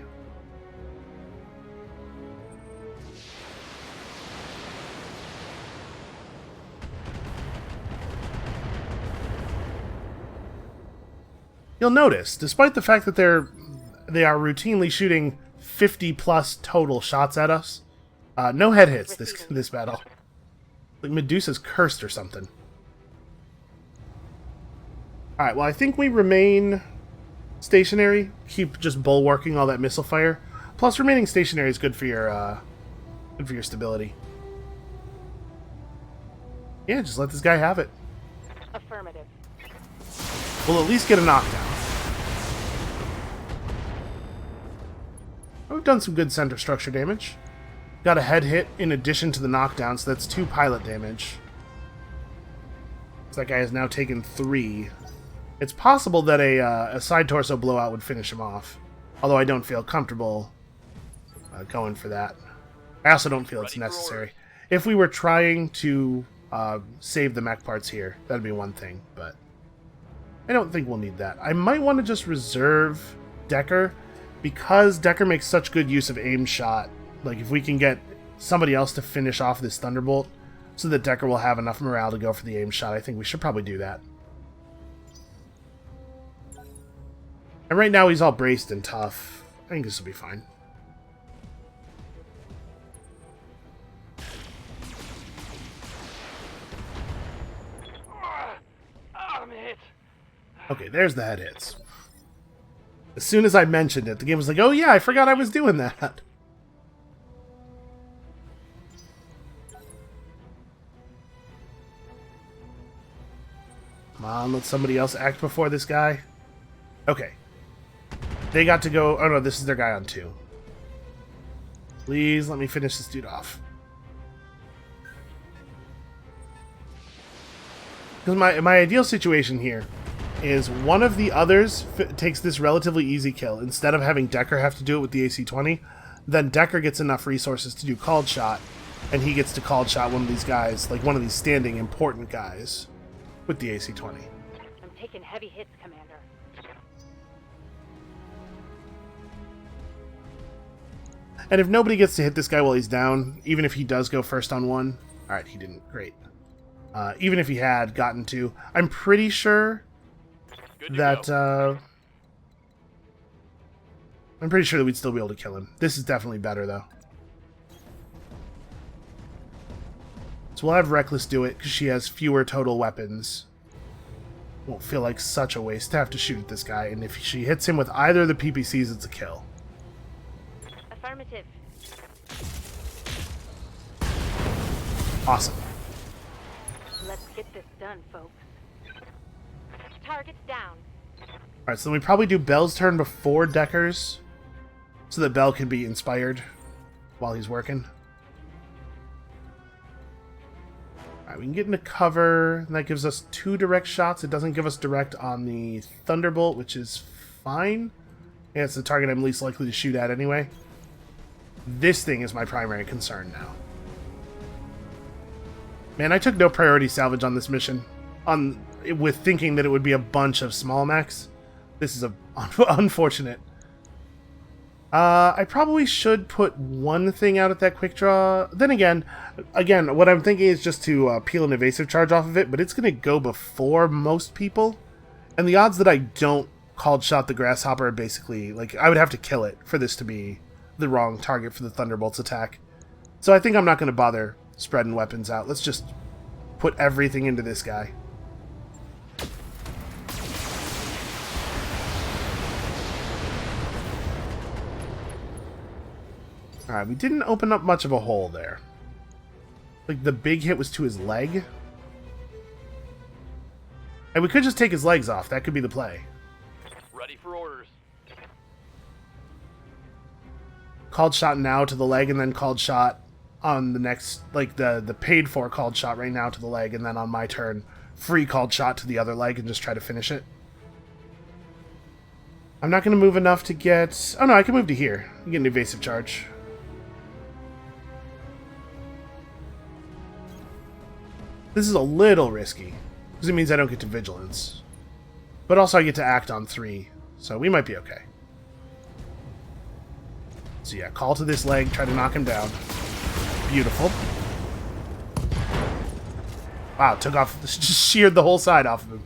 You'll notice, despite the fact that they are routinely shooting 50 plus total shots at us, no head hits this battle. Like Medusa's cursed or something. Alright, well I think we remain stationary. Keep just bulwarking all that missile fire. Plus remaining stationary is good for your stability. Yeah, just let this guy have it. Affirmative. We'll at least get a knockdown. We've done some good center structure damage. Got a head hit in addition to the knockdown, so that's 2 pilot damage. So that guy has now taken 3. It's possible that a side torso blowout would finish him off, although I don't feel comfortable going for that. I also don't feel it's necessary. If we were trying to save the mech parts here, that'd be one thing, but I don't think we'll need that. I might want to just reserve Decker, because Decker makes such good use of aim shot. Like, if we can get somebody else to finish off this Thunderbolt so that Decker will have enough morale to go for the aim shot, I think we should probably do that. And right now he's all braced and tough. I think this will be fine. I'm hit. Okay, there's the head hits. As soon as I mentioned it, the game was like, oh yeah, I forgot I was doing that. Come on, let somebody else act before this guy. Okay. They got to go... Oh no, this is their guy on 2. Please let me finish this dude off. Because my ideal situation here is one of the others takes this relatively easy kill. Instead of having Decker have to do it with the AC-20, then Decker gets enough resources to do called shot, and he gets to called shot one of these guys, like one of these standing important guys, with the AC-20. I'm taking heavy hits, Commander. And if nobody gets to hit this guy while he's down, even if he does go first on 1... Alright, he didn't. Great. Even if he had gotten to... I'm pretty sure that... I'm pretty sure that we'd still be able to kill him. This is definitely better, though. So we'll have Reckless do it, because she has fewer total weapons. Won't feel like such a waste to have to shoot at this guy, and if she hits him with either of the PPCs, it's a kill. Affirmative. Awesome. Let's get this done, folks. Target's down. Alright, so then we probably do Bell's turn before Decker's, so that Bell can be inspired while he's working. Alright, we can get into cover, and that gives us 2 direct shots. It doesn't give us direct on the Thunderbolt, which is fine. And it's the target I'm least likely to shoot at anyway. This thing is my primary concern now. Man, I took no priority salvage on this mission, with thinking that it would be a bunch of small mechs. This is unfortunate. I probably should put one thing out at that quick draw. Then again, what I'm thinking is just to peel an evasive charge off of it, but it's going to go before most people. And the odds that I don't called shot the Grasshopper are basically, like, I would have to kill it for this to be the wrong target for the Thunderbolt's attack. So I think I'm not going to bother spreading weapons out. Let's just put everything into this guy. Alright, we didn't open up much of a hole there. Like, the big hit was to his leg. And we could just take his legs off. That could be the play. Ready for orders. Called shot now to the leg, and then called shot on the next, like, the paid for called shot right now to the leg, and then on my turn, free called shot to the other leg and just try to finish it. I'm not going to move enough to get... Oh no, I can move to here. I get an evasive charge. This is a little risky, because it means I don't get to Vigilance. But also I get to act on 3, so we might be okay. So yeah, call to this leg, try to knock him down. Beautiful. Wow, took off, just sheared the whole side off of him.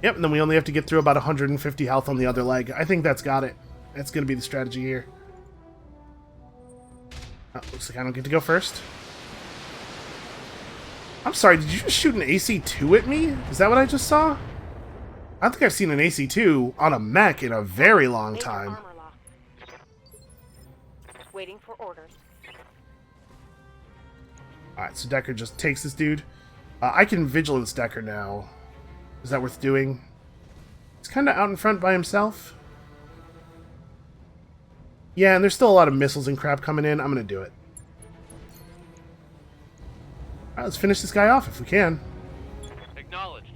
Yep, and then we only have to get through about 150 health on the other leg. I think that's got it. That's going to be the strategy here. Oh, looks like I don't get to go first. I'm sorry, did you just shoot an AC-2 at me? Is that what I just saw? I don't think I've seen an AC-2 on a mech in a very long Major time. armor lock. Waiting for orders. Alright, so Decker just takes this dude. I can Vigilance Decker now. Is that worth doing? He's kind of out in front by himself. Yeah, and there's still a lot of missiles and crap coming in. I'm going to do it. Alright, let's finish this guy off if we can. Acknowledged.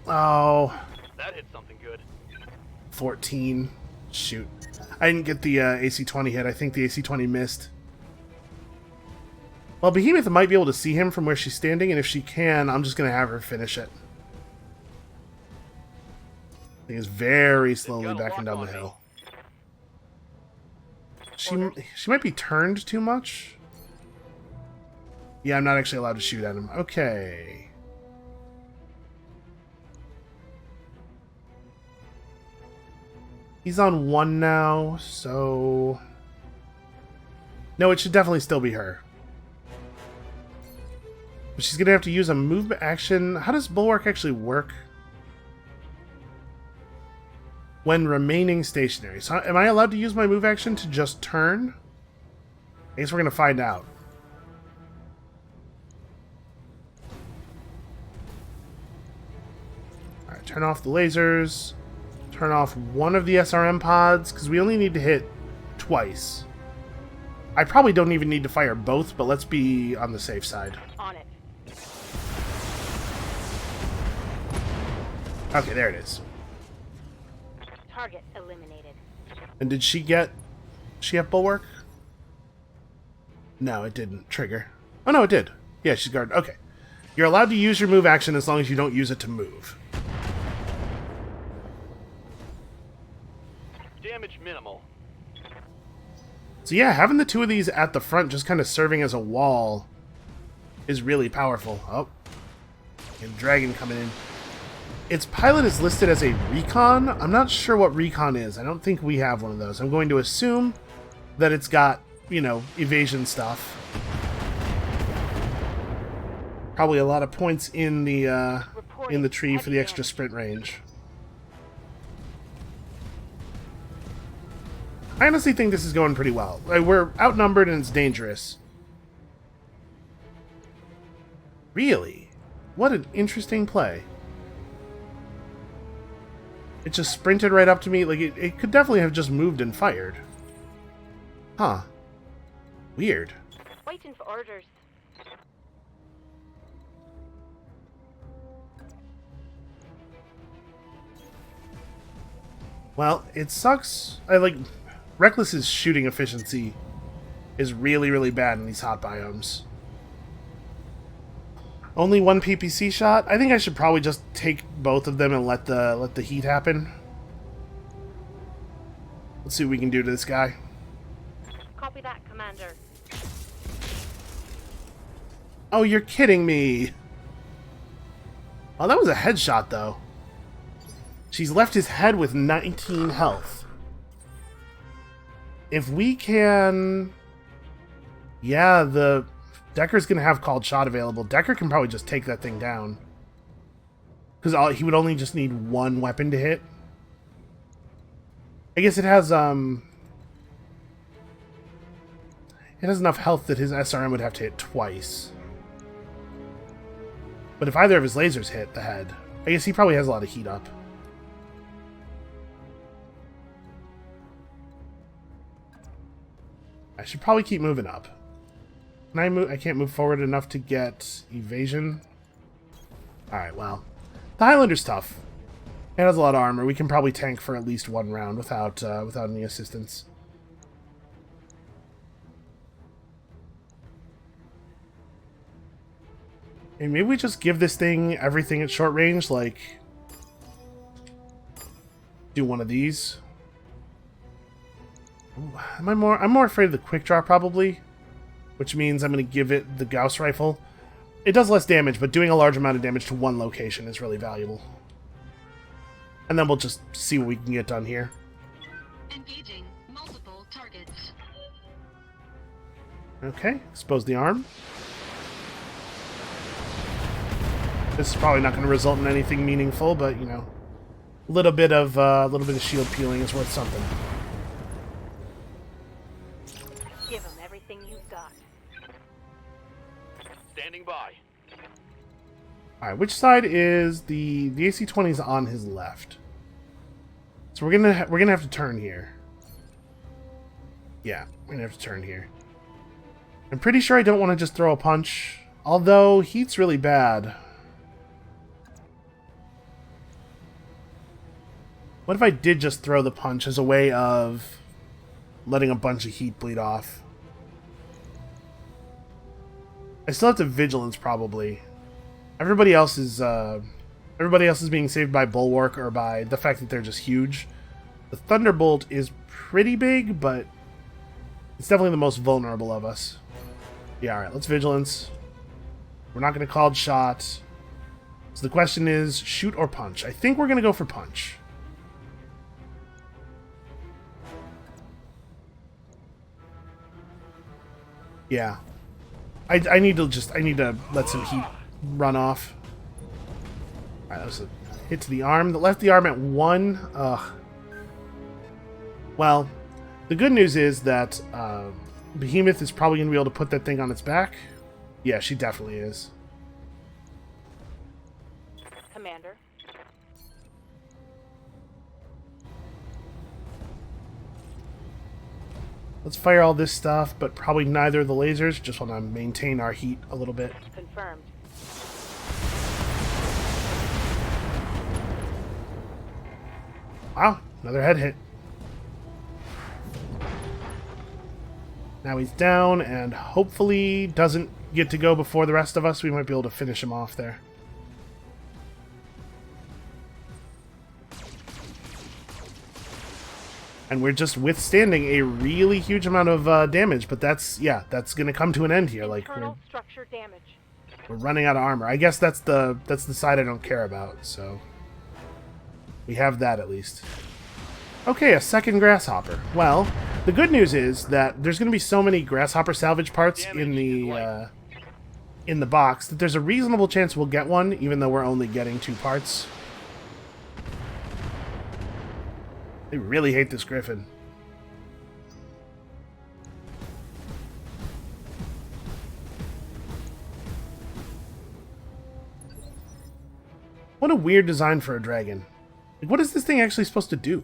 Oh, That hit something good. 14. Shoot. I didn't get the AC-20 hit. I think the AC-20 missed. Well, Behemoth might be able to see him from where she's standing, and if she can, I'm just going to have her finish it. He is very slowly backing down the hill. She might be turned too much. Yeah, I'm not actually allowed to shoot at him. Okay. He's on 1 now, so... No, it should definitely still be her. But she's going to have to use a move action. How does Bulwark actually work? When remaining stationary. So am I allowed to use my move action to just turn? I guess we're going to find out. Alright, turn off the lasers. Turn off one of the SRM pods, because we only need to hit twice. I probably don't even need to fire both, but let's be on the safe side. On it. Okay, there it is. Target eliminated. And did she get... She have Bulwark? No, it didn't trigger. Oh, no, it did. Yeah, she's guarded. Okay. You're allowed to use your move action as long as you don't use it to move. Damage minimal. So yeah, having the two of these at the front just kind of serving as a wall is really powerful. Oh. And Dragon coming in. Its pilot is listed as a recon. I'm not sure what recon is. I don't think we have one of those. I'm going to assume that it's got, you know, evasion stuff. Probably a lot of points in the tree for the extra sprint range. I honestly think this is going pretty well. Like, we're outnumbered and it's dangerous. Really? What an interesting play. It just sprinted right up to me. Like, it could definitely have just moved and fired. Huh. Weird. Waiting for orders. Well, it sucks. Reckless's shooting efficiency is really, really bad in these hot biomes. Only one PPC shot? I think I should probably just take both of them and let the heat happen. Let's see what we can do to this guy. Copy that, Commander. Oh, you're kidding me. Oh, that was a headshot, though. She's left his head with 19 health. If we can... Yeah, the... Decker's going to have called shot available. Decker can probably just take that thing down. Because he would only just need one weapon to hit. I guess it has, It has enough health that his SRM would have to hit twice. But if either of his lasers hit the head, I guess he probably has a lot of heat up. I should probably keep moving up. Can I move? I can't move forward enough to get evasion. Alright, well. The Highlander's tough. It has a lot of armor. We can probably tank for at least one round without any assistance. And maybe we just give this thing everything at short range, like... Do one of these. Ooh, I'm more afraid of the quick draw, probably. which means I'm going to give it the Gauss rifle. It does less damage, but doing a large amount of damage to one location is really valuable. And then we'll just see what we can get done here. Engaging multiple targets. Okay, expose the arm. This is probably not going to result in anything meaningful, but you know, a little bit of shield peeling is worth something. Give him everything you've got. Standing by. All right, which side is the AC-20 is on his left? So we're gonna have to turn here. Yeah, we're gonna have to turn here. I'm pretty sure I don't want to just throw a punch, although heat's really bad. What if I did just throw the punch as a way of letting a bunch of heat bleed off? I still have to vigilance probably. Everybody else is being saved by bulwark or by the fact that they're just huge. The Thunderbolt is pretty big, but it's definitely the most vulnerable of us. Yeah, alright, let's vigilance. We're not going to call shot. So the question is, shoot or punch? I think we're going to go for punch. Yeah. I need to let some heat run off. Alright, that was a hit to the arm. That left the arm at 1. Ugh. Well, the good news is that Behemoth is probably going to be able to put that thing on its back. Yeah, she definitely is. Commander. Let's fire all this stuff, but probably neither of the lasers. Just want to maintain our heat a little bit. Confirmed. Wow, another head hit. Now he's down, and hopefully doesn't get to go before the rest of us. We might be able to finish him off there. And we're just withstanding a really huge amount of damage, but that's going to come to an end here. Like Internal structure damage. we're running out of armor. I guess that's the side I don't care about. So we have that at least. Okay, a second grasshopper. Well, the good news is that there's going to be so many grasshopper salvage parts in the box that there's a reasonable chance we'll get one, even though we're only getting 2 parts. I really hate this griffin. What a weird design for a dragon. Like, what is this thing actually supposed to do?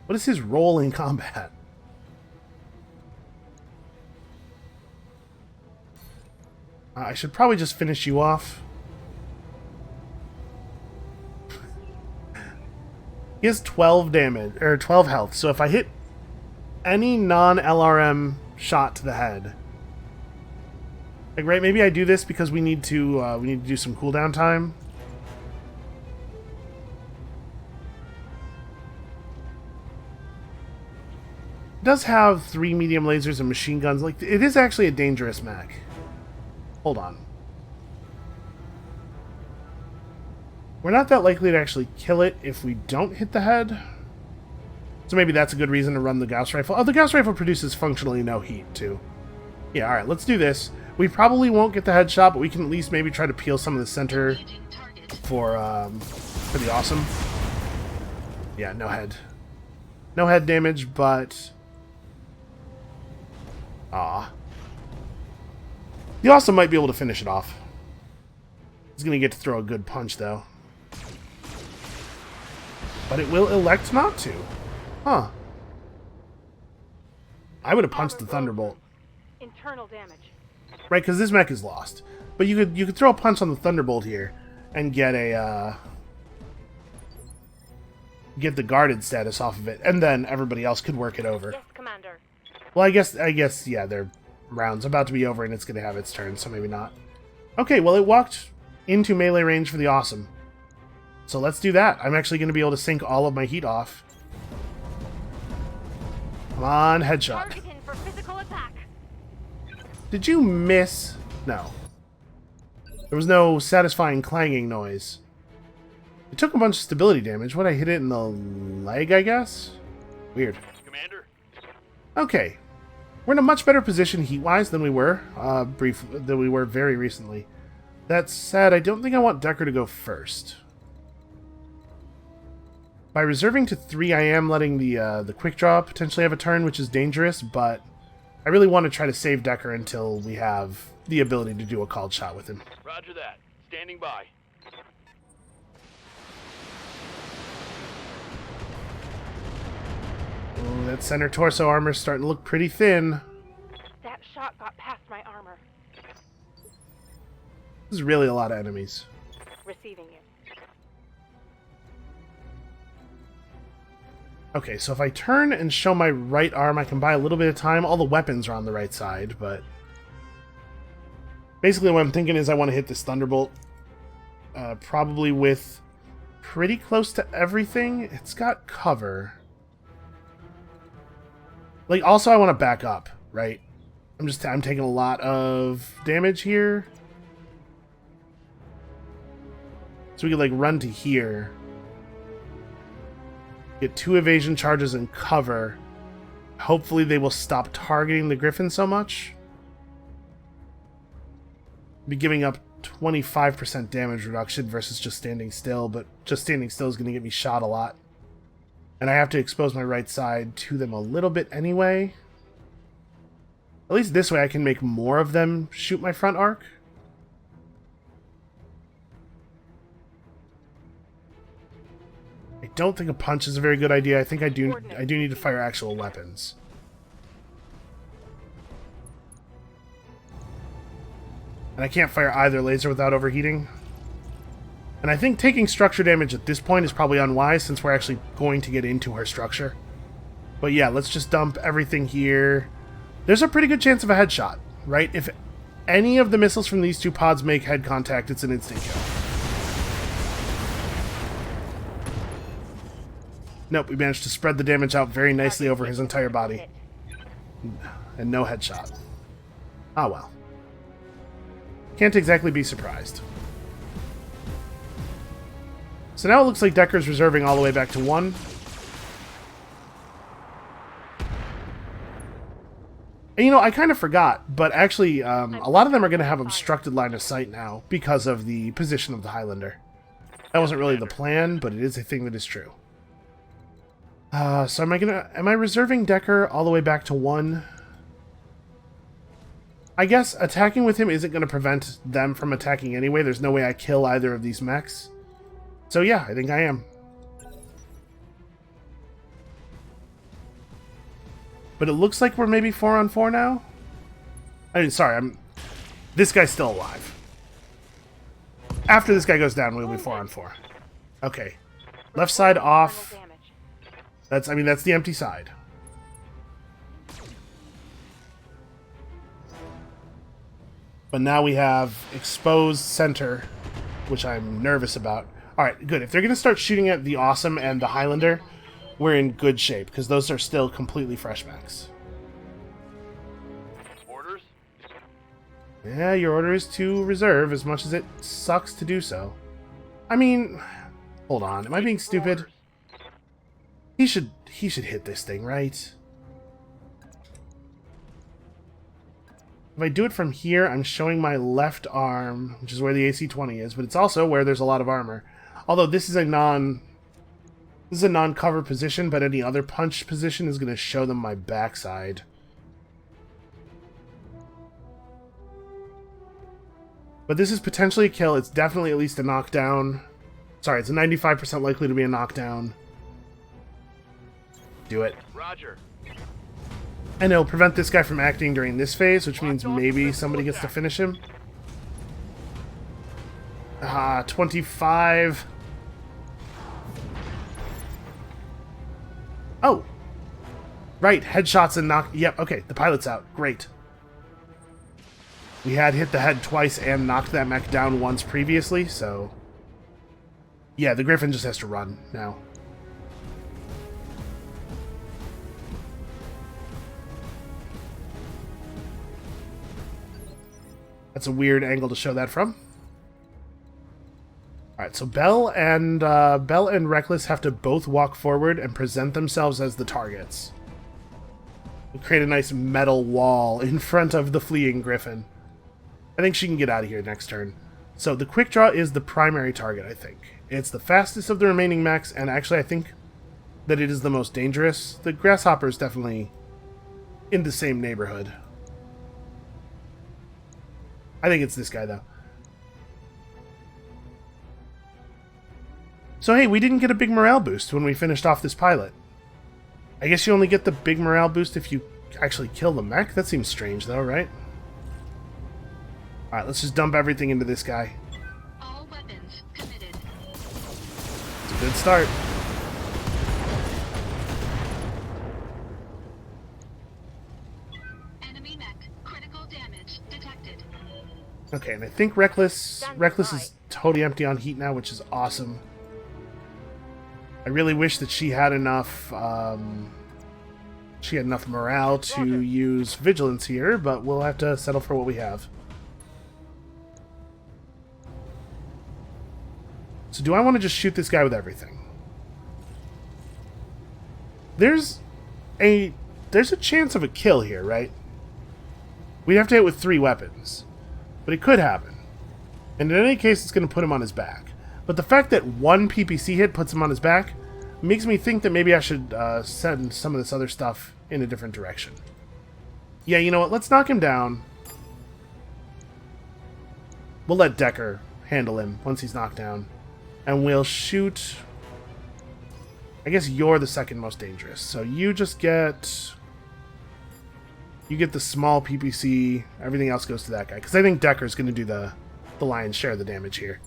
What is his role in combat? I should probably just finish you off. He has 12 damage, or 12 health, so if I hit any non-LRM shot to the head... Like, right, maybe I do this because we need to do some cooldown time. It does have 3 medium lasers and machine guns. Like, it is actually a dangerous mech. Hold on. We're not that likely to actually kill it if we don't hit the head. So maybe that's a good reason to run the Gauss rifle. Oh, the Gauss rifle produces functionally no heat, too. Yeah, alright, let's do this. We probably won't get the headshot, but we can at least maybe try to peel some of the center for the awesome. Yeah, no head. No head damage, but... Aw. The awesome might be able to finish it off. He's gonna get to throw a good punch, though. But it will elect not to. Huh. I would have punched the Thunderbolt. Internal damage. Right, because this mech is lost. But you could throw a punch on the Thunderbolt here and get a get the guarded status off of it, and then everybody else could work it over. Yes, Commander. Well, I guess yeah, their round's about to be over and it's gonna have its turn, so maybe not. Okay, well it walked into melee range for the awesome. So let's do that. I'm actually gonna be able to sink all of my heat off. Come on, headshot. Target in for physical Did you miss? No. There was no satisfying clanging noise. It took a bunch of stability damage. What, I hit it in the leg, I guess? Weird. Commander? Okay. We're in a much better position heat-wise than we were very recently. That said, I don't think I want Decker to go first. By reserving to 3, I am letting the quick draw potentially have a turn, which is dangerous, but I really want to try to save Decker until we have the ability to do a called shot with him. Roger that. Standing by. Oh, that center torso armor's starting to look pretty thin. That shot got past my armor. This is really a lot of enemies. Receiving you. Okay, so if I turn and show my right arm, I can buy a little bit of time. All the weapons are on the right side, but... basically what I'm thinking is I want to hit this Thunderbolt. Probably with pretty close to everything. It's got cover. Like, also I want to back up, right? I'm taking a lot of damage here. So we could, like, run to here. Get 2 evasion charges and cover. Hopefully they will stop targeting the Griffin so much. Be giving up 25% damage reduction versus just standing still, but just standing still is going to get me shot a lot. And I have to expose my right side to them a little bit anyway. At least this way I can make more of them shoot my front arc. I don't think a punch is a very good idea. I think I do need to fire actual weapons. And I can't fire either laser without overheating. And I think taking structure damage at this point is probably unwise since we're actually going to get into her structure. But yeah, let's just dump everything here. There's a pretty good chance of a headshot, right? If any of the missiles from these 2 pods make head contact, it's an instant kill. Nope, we managed to spread the damage out very nicely over his entire body. And no headshot. Ah well. Can't exactly be surprised. So now it looks like Decker's reserving all the way back to 1. And, you know, I kind of forgot, but actually a lot of them are going to have obstructed line of sight now because of the position of the Highlander. That wasn't really the plan, but it is a thing that is true. So am I reserving Decker all the way back to 1? I guess attacking with him isn't going to prevent them from attacking anyway. There's no way I kill either of these mechs. So yeah, I think I am. But it looks like we're maybe 4 on 4 now? I mean, sorry, this guy's still alive. After this guy goes down, we'll be 4 on 4. Okay. Left side off. That's the empty side. But now we have exposed center, which I'm nervous about. Alright, good. If they're going to start shooting at the Awesome and the Highlander, we're in good shape, because those are still completely fresh mechs. Orders? Yeah, your order is to reserve, as much as it sucks to do so. I mean, hold on. Am I being stupid? He should hit this thing, right? If I do it from here, I'm showing my left arm, which is where the AC-20 is, but it's also where there's a lot of armor. Although this is a non-cover position, but any other punch position is going to show them my backside. But this is potentially a kill. It's definitely at least a knockdown. Sorry, it's a 95% likely to be a knockdown. Do it. Roger. And it'll prevent this guy from acting during this phase, which means maybe somebody gets to finish him. 25. Oh! Right, headshots and knock... Yep, okay, the pilot's out. Great. We had hit the head twice and knocked that mech down once previously, so... Yeah, the Griffin just has to run now. That's a weird angle to show that from. Alright, so Bell and Reckless have to both walk forward and present themselves as the targets. We'll create a nice metal wall in front of the fleeing Griffin. I think she can get out of here next turn. So the quick draw is the primary target, I think. It's the fastest of the remaining mechs, and actually I think that it is the most dangerous. The Grasshopper is definitely in the same neighborhood. I think it's this guy, though. So hey, we didn't get a big morale boost when we finished off this pilot. I guess you only get the big morale boost if you actually kill the mech? That seems strange, though, right? Alright, let's just dump everything into this guy. All weapons committed. It's a good start. Enemy mech. Critical damage detected. Okay, and I think Reckless is totally empty on heat now, which is awesome. I really wish that she had enough morale to use Vigilance here, but we'll have to settle for what we have. So do I want to just shoot this guy with everything? There's a chance of a kill here, right? We'd have to hit with 3 weapons. But it could happen. And in any case, it's going to put him on his back. But the fact that 1 PPC hit puts him on his back makes me think that maybe I should send some of this other stuff in a different direction. Yeah, you know what? Let's knock him down. We'll let Decker handle him once he's knocked down. And we'll shoot... I guess you're the second most dangerous. So you just get... You get the small PPC. Everything else goes to that guy. Because I think Decker's going to do the lion's share of the damage here.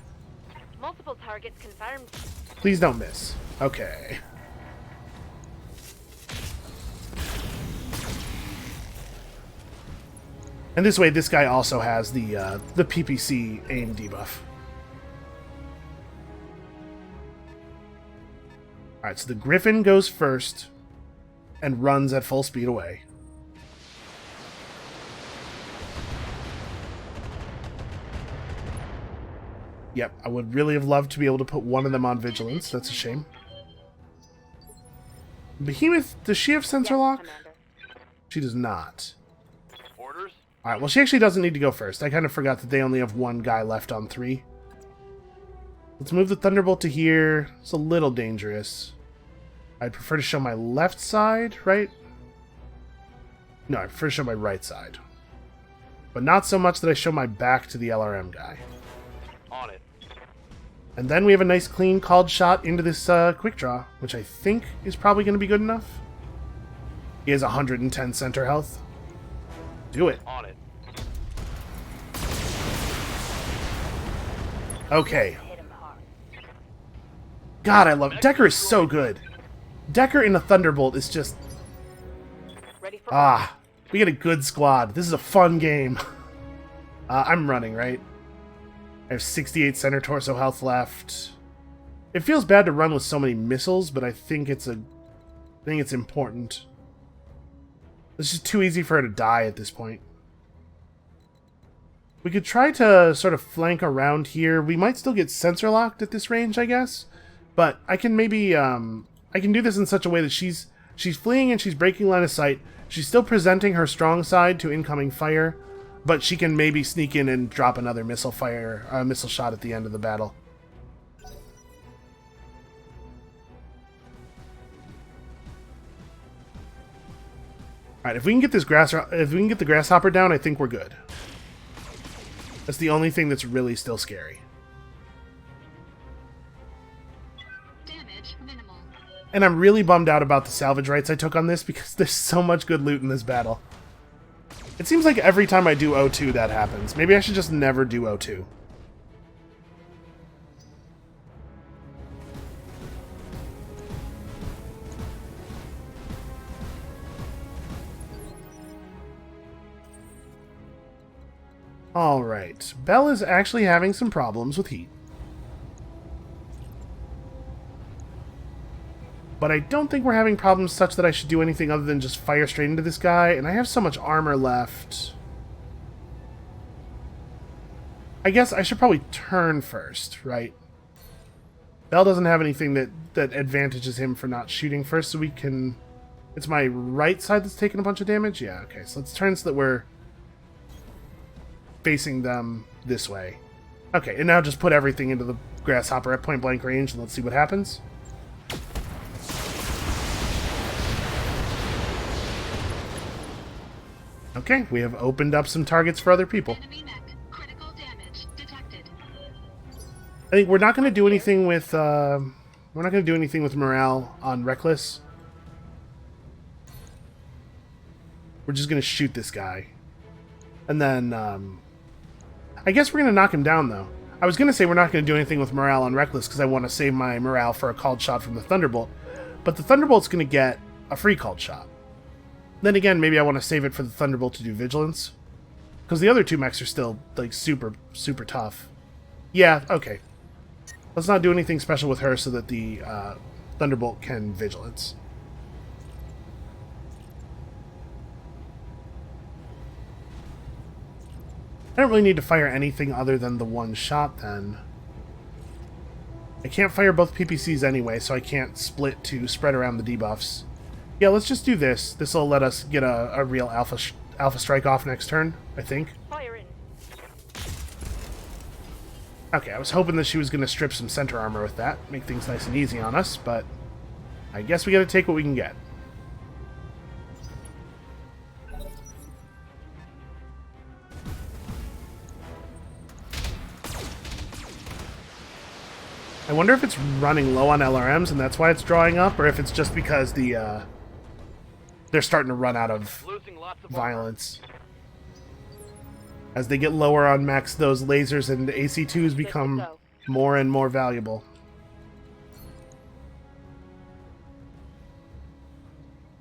Multiple targets confirmed. Please don't miss. Okay. And this way, this guy also has the PPC aim debuff. Alright, so the Griffin goes first and runs at full speed away. Yep, I would really have loved to be able to put one of them on Vigilance. That's a shame. Behemoth, does she have sensor lock? Commander. She does not. Orders? Alright, well, she actually doesn't need to go first. I kind of forgot that they only have 1 guy left on 3. Let's move the Thunderbolt to here. It's a little dangerous. I'd prefer to show my left side, right? No, I prefer to show my right side. But not so much that I show my back to the LRM guy. On it. And then we have a nice clean called shot into this quick draw, which I think is probably going to be good enough. He has 110 center health. Do it. On it. Okay. Hit him hard. God, I love it. Decker is so good. Decker in a Thunderbolt is just... Ready for Ah, we get a good squad. This is a fun game. I'm running, right? I have 68 center torso health left. It feels bad to run with so many missiles, but I think it's important. It's just too easy for her to die at this point. We could try to sort of flank around here. We might still get sensor locked at this range, I guess. But I can maybe I can do this in such a way that she's fleeing and she's breaking line of sight. She's still presenting her strong side to incoming fire, but she can maybe sneak in and drop another missile shot at the end of the battle. Alright, if we can get the Grasshopper down, I think we're good. That's the only thing that's really still scary. Damage minimal. And I'm really bummed out about the salvage rights I took on this because there's so much good loot in this battle. It seems like every time I do O2 that happens. Maybe I should just never do O2. Alright, Bell is actually having some problems with heat. But I don't think we're having problems such that I should do anything other than just fire straight into this guy, and I have so much armor left. I guess I should probably turn first, right? Bell doesn't have anything that advantages him for not shooting first, so we can... It's my right side that's taking a bunch of damage? Yeah, okay, so let's turn so that we're facing them this way. Okay, and now just put everything into the grasshopper at point blank range, and let's see what happens. Okay, we have opened up some targets for other people. Enemy mech. Critical damage detected. I think we're not going to do anything with morale on Reckless. We're just going to shoot this guy. And then, I guess we're going to knock him down, though. I was going to say we're not going to do anything with morale on Reckless because I want to save my morale for a called shot from the Thunderbolt. But the Thunderbolt's going to get a free called shot. Then again, maybe I want to save it for the Thunderbolt to do Vigilance. Because the other two mechs are still, like, super, super tough. Yeah, okay. Let's not do anything special with her so that the Thunderbolt can Vigilance. I don't really need to fire anything other than the one shot, then. I can't fire both PPCs anyway, so I can't split to spread around the debuffs. Yeah, let's just do this. This will let us get a real alpha strike off next turn, I think. Fire in. Okay, I was hoping that she was going to strip some center armor with that, make things nice and easy on us, but I guess we got to take what we can get. I wonder if it's running low on LRMs and that's why it's drawing up, or if it's just because they're starting to run out of Losing lots of violence. As they get lower on max, those lasers and AC2s become go. more and more valuable.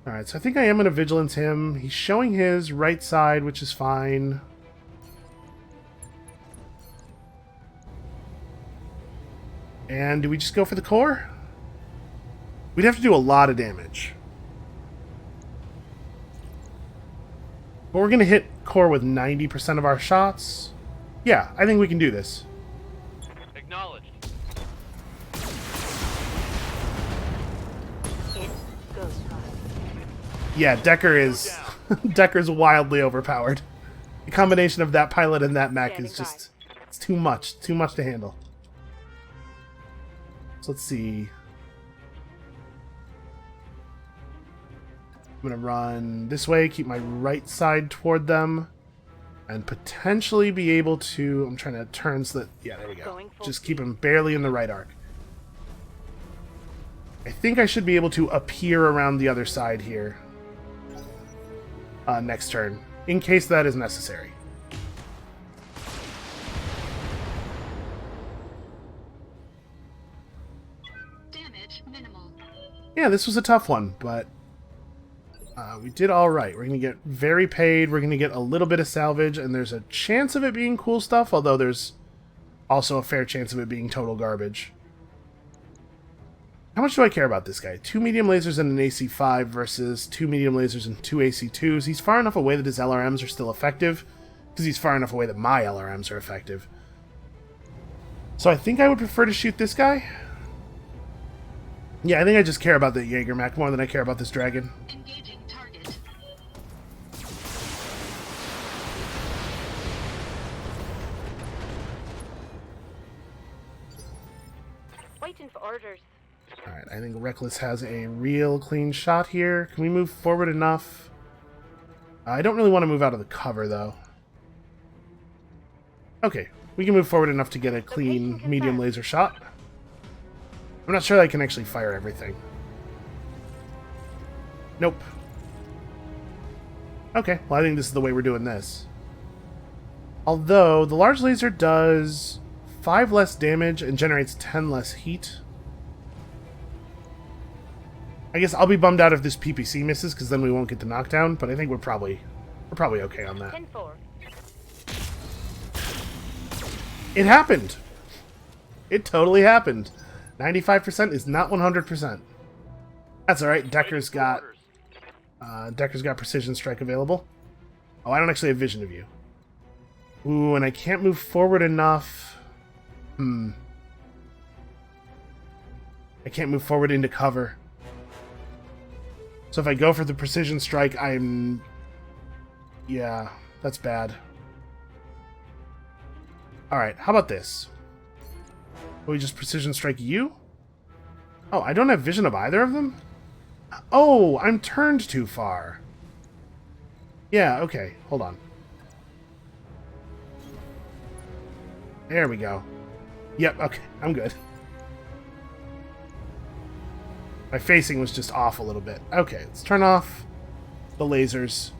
Alright, so I think I am going to Vigilance him. He's showing his right side, which is fine. And do we just go for the core? We'd have to do a lot of damage. But we're going to hit core with 90% of our shots. Yeah, I think we can do this. Acknowledged. It goes time. Yeah, Decker is... Decker's wildly overpowered. The combination of that pilot and that mech is just... It's too much. Too much to handle. So let's see. I'm going to run this way, keep my right side toward them, and potentially be able to... I'm trying to turn so that... Yeah, there we go. Just keep him barely in the right arc. I think I should be able to appear around the other side here next turn, in case that is necessary. Damage minimal. Yeah, this was a tough one, but we did all right. We're going to get very paid. We're going to get a little bit of salvage, and there's a chance of it being cool stuff, although there's also a fair chance of it being total garbage. How much do I care about this guy? 2 medium lasers and an AC5 versus 2 medium lasers and 2 AC2s. He's far enough away that his LRMs are still effective, because he's far enough away that my LRMs are effective. So I think I would prefer to shoot this guy. Yeah, I think I just care about the Jaeger mech more than I care about this dragon. Engaging target. Waiting for orders. Alright, I think Reckless has a real clean shot here. Can we move forward enough? I don't really want to move out of the cover, though. Okay, we can move forward enough to get a clean medium laser shot. I'm not sure I can actually fire everything. Nope. Okay, well I think this is the way we're doing this. Although, the large laser does 5 less damage and generates 10 less heat. I guess I'll be bummed out if this PPC misses, because then we won't get the knockdown, but I think we're probably okay on that. 10-4. It happened! It totally happened. 95% is not 100%. That's alright, Decker's got precision strike available. Oh, I don't actually have vision of you. Ooh, and I can't move forward enough. I can't move forward into cover. So if I go for the precision strike, I'm... Yeah, that's bad. Alright, how about this? Will we just precision strike you? Oh, I don't have vision of either of them? Oh, I'm turned too far. Yeah, okay, hold on. There we go. Yep, okay, I'm good. My facing was just off a little bit. Okay, let's turn off the lasers.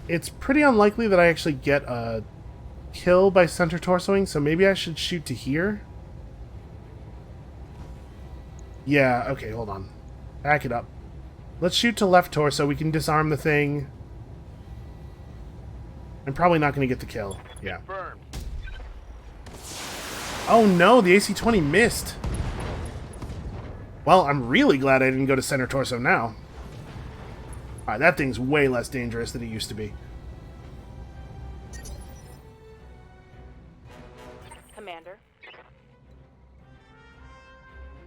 It's pretty unlikely that I actually get a kill by center torsoing, so maybe I should shoot to here. Yeah, okay, hold on. Back it up. Let's shoot to left torso. We can disarm the thing. I'm probably not going to get the kill. Yeah. Confirmed. Oh no, the AC-20 missed. Well, I'm really glad I didn't go to center torso now. Alright, that thing's way less dangerous than it used to be. Commander.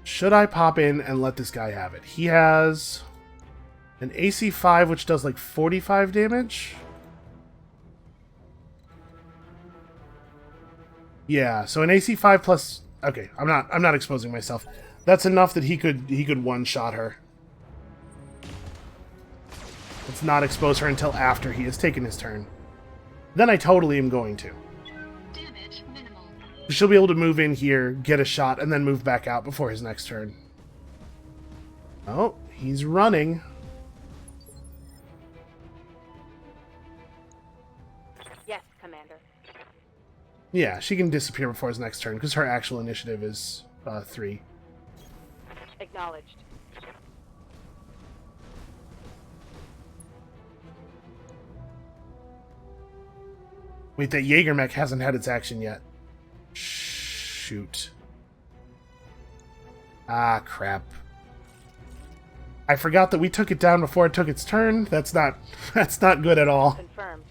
Should I pop in and let this guy have it? He has an AC-5, which does like 45 damage. Yeah, so an AC-5 plus... Okay, I'm not exposing myself. That's enough that he could one-shot her. Let's not expose her until after he has taken his turn. Then I totally am going to. Damage minimal. She'll be able to move in here, get a shot, and then move back out before his next turn. Oh, he's running. Yes, Commander. Yeah, she can disappear before his next turn, because her actual initiative is 3. Acknowledged. Wait, that Jaeger mech hasn't had its action yet. Shoot. Ah, crap. I forgot that we took it down before it took its turn. That's not good at all. Confirmed.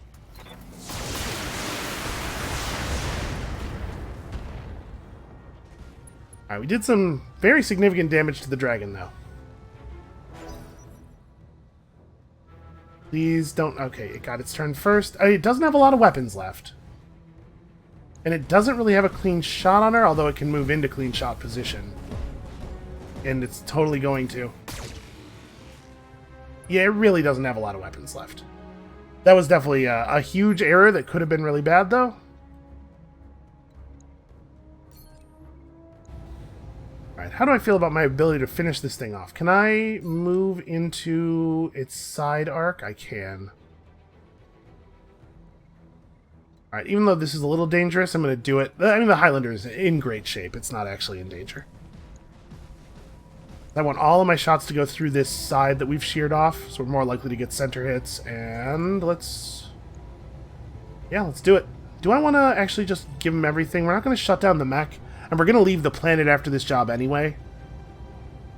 Alright, we did some very significant damage to the dragon, though. Please don't... Okay, it got its turn first. It doesn't have a lot of weapons left. And it doesn't really have a clean shot on her, although it can move into clean shot position. And it's totally going to. Yeah, it really doesn't have a lot of weapons left. That was definitely a huge error that could have been really bad, though. Alright, how do I feel about my ability to finish this thing off? Can I move into its side arc? I can. Alright, even though this is a little dangerous, I'm going to do it. I mean, the Highlander is in great shape. It's not actually in danger. I want all of my shots to go through this side that we've sheared off, so we're more likely to get center hits, and let's... Yeah, let's do it. Do I want to actually just give him everything? We're not going to shut down the mech, and we're going to leave the planet after this job anyway.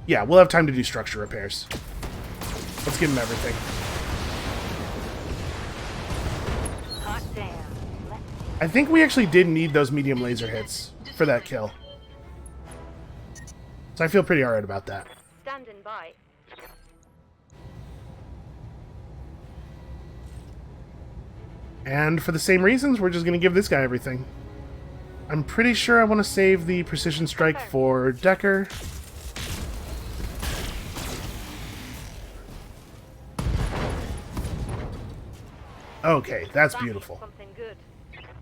Yeah, we'll have time to do structure repairs. Let's give him everything. Hot damn. I think we actually did need those medium laser hits for that kill. So I feel pretty alright about that. Standing by. And for the same reasons, we're just going to give this guy everything. I'm pretty sure I want to save the precision strike for Decker. Okay, that's beautiful. Something good.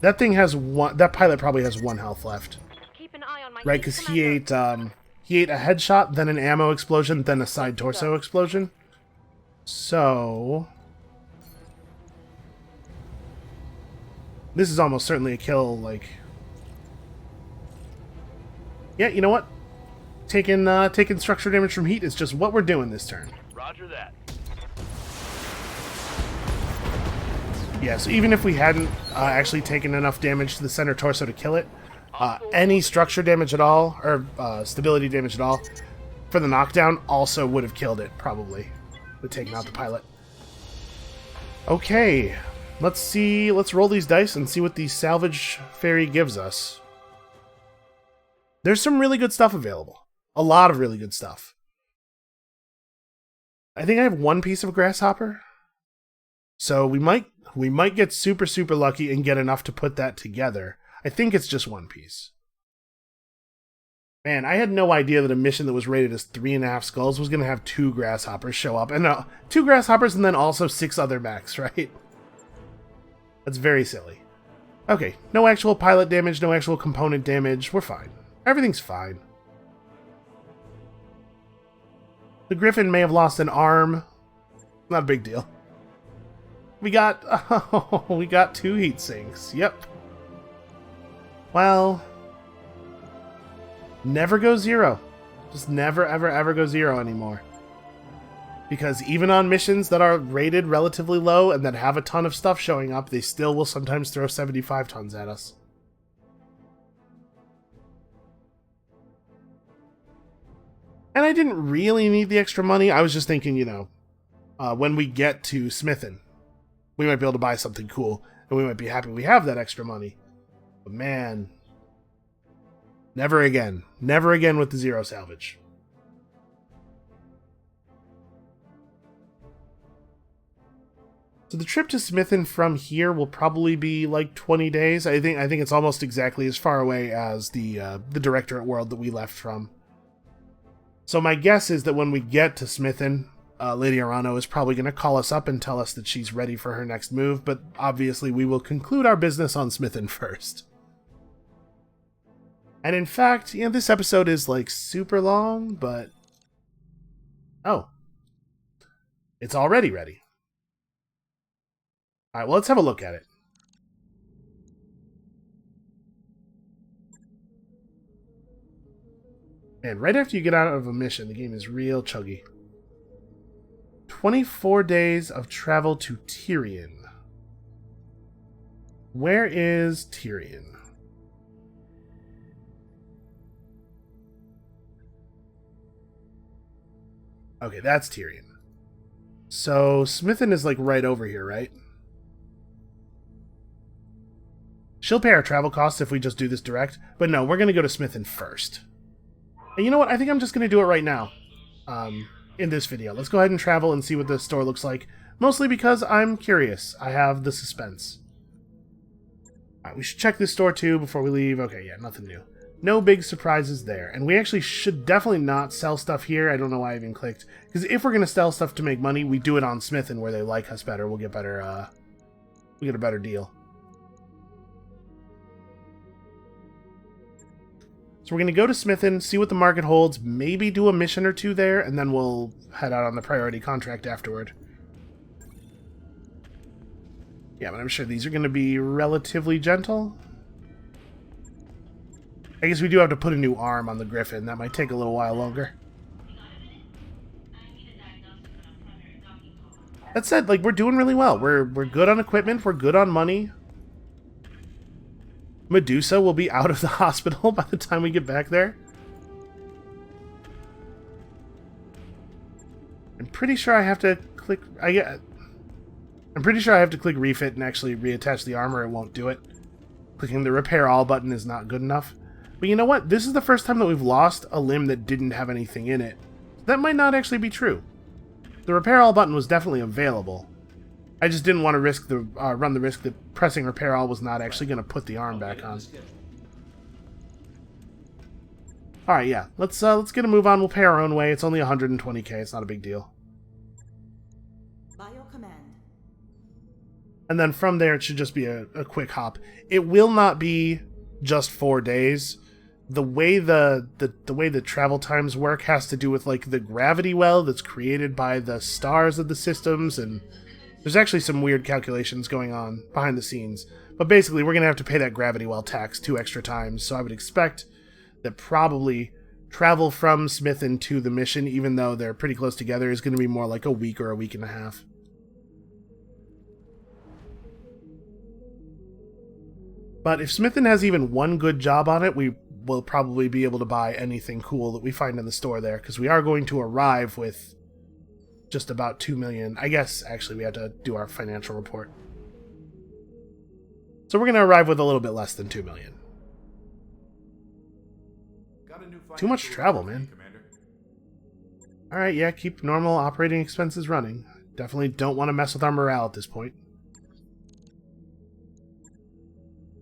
That thing has one... That pilot probably has 1 health left. Keep an eye on my Right, lead, because Commander. he ate a headshot, then an ammo explosion, then a side torso explosion. So... This is almost certainly a kill, like... Yeah, you know what? Taking structure damage from heat is just what we're doing this turn. Roger that. Yeah, so even if we hadn't actually taken enough damage to the center torso to kill it, any structure damage at all, or stability damage at all, for the knockdown also would have killed it, probably, with taking out the pilot. Okay, let's roll these dice and see what the salvage fairy gives us. There's some really good stuff available. A lot of really good stuff. I think I have one piece of grasshopper. So we might get super, super lucky and get enough to put that together. I think it's just one piece. Man, I had no idea that a mission that was rated as 3.5 skulls was going to have 2 grasshoppers show up. And 2 grasshoppers and then also 6 other mechs, right? That's very silly. Okay, no actual pilot damage, no actual component damage. We're fine. Everything's fine. The Griffin may have lost an arm. Not a big deal. We got 2 heat sinks. Yep. Well, never go 0. Just never, ever, ever go 0 anymore. Because even on missions that are rated relatively low and that have a ton of stuff showing up, they still will sometimes throw 75 tons at us. And I didn't really need the extra money. I was just thinking, you know, when we get to smithing, we might be able to buy something cool, and we might be happy we have that extra money. But man, never again. Never again with the 0 salvage. So the trip to smithing from here will probably be like 20 days. I think it's almost exactly as far away as the Directorate world that we left from. So my guess is that when we get to smithing, Lady Arano is probably going to call us up and tell us that she's ready for her next move, but obviously we will conclude our business on smithing first. And in fact, you know, this episode is like super long, but... Oh. It's already ready. Alright, well, let's have a look at it. Man, right after you get out of a mission, the game is real chuggy. 24 days of travel to Tyrion. Where is Tyrion? Okay, that's Tyrion. So, smithing is like right over here, right? She'll pay our travel costs if we just do this direct, but no, we're going to go to smithing first. And you know what? I think I'm just going to do it right now. In this video. Let's go ahead and travel and see what the store looks like. Mostly because I'm curious. I have the suspense. Alright, we should check this store too before we leave. Okay, yeah, nothing new. No big surprises there. And we actually should definitely not sell stuff here. I don't know why I even clicked. Because if we're going to sell stuff to make money, we do it on smithing where they like us better. We'll get better, we get a better deal. So we're going to go to smithing, see what the market holds, maybe do a mission or 2 there, and then we'll head out on the priority contract afterward. Yeah, but I'm sure these are going to be relatively gentle. I guess we do have to put a new arm on the Griffin. That might take a little while longer. That said, like, we're doing really well. We're good on equipment, we're good on money. Medusa will be out of the hospital by the time we get back there. I'm pretty sure I have to click... I'm pretty sure I have to click refit and actually reattach the armor. It won't do it. Clicking the repair all button is not good enough. But you know what? This is the first time that we've lost a limb that didn't have anything in it. That might not actually be true. The repair all button was definitely available. I just didn't want to risk the run the risk that pressing repair all was not actually going to put the arm back on. All right, yeah. Let's get a move on. We'll pay our own way. It's only 120k. It's not a big deal. By your command. And then from there, it should just be a quick hop. It will not be just 4 days. The way the way the travel times work has to do with like the gravity well that's created by the stars of the systems, and there's actually some weird calculations going on behind the scenes. But basically, we're going to have to pay that gravity well tax 2 extra times, so I would expect that probably travel from Smithin to the mission, even though they're pretty close together, is going to be more like a week or a week and a half. But if Smithin has even one good job on it, we will probably be able to buy anything cool that we find in the store there, because we are going to arrive with just about 2 million. I guess, actually, we have to do our financial report. So we're going to arrive with a little bit less than 2 million. Got a new Too much financial travel, report, man. Commander. Alright, yeah, keep normal operating expenses running. Definitely don't want to mess with our morale at this point.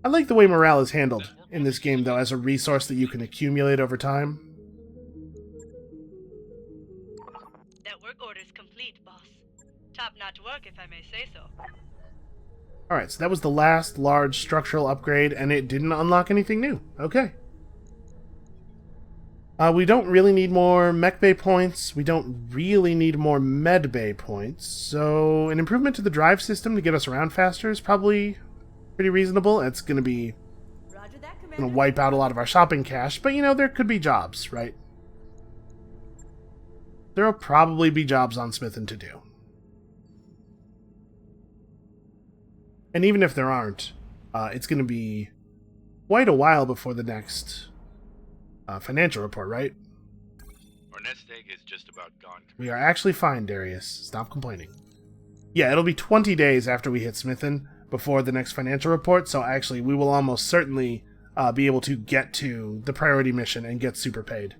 I like the way morale is handled in this game, though, as a resource that you can accumulate over time. That work order's complete, boss. Top-notch work, if I may say so. Alright, so that was the last large structural upgrade, and it didn't unlock anything new. Okay. We don't really need more mech bay points. We don't really need more med bay points. So an improvement to the drive system to get us around faster is probably pretty reasonable. It's going to be Roger that, going Commander. to wipe out a lot of our shopping cash, but you know, there could be jobs, right? There will probably be jobs on Smithin to do. And even if there aren't, it's going to be quite a while before the next financial report, right? Our nest egg is just about gone. We are actually fine, Darius. Stop complaining. Yeah, it'll be 20 days after we hit Smithin before the next financial report, so actually we will almost certainly be able to get to the priority mission and get super paid.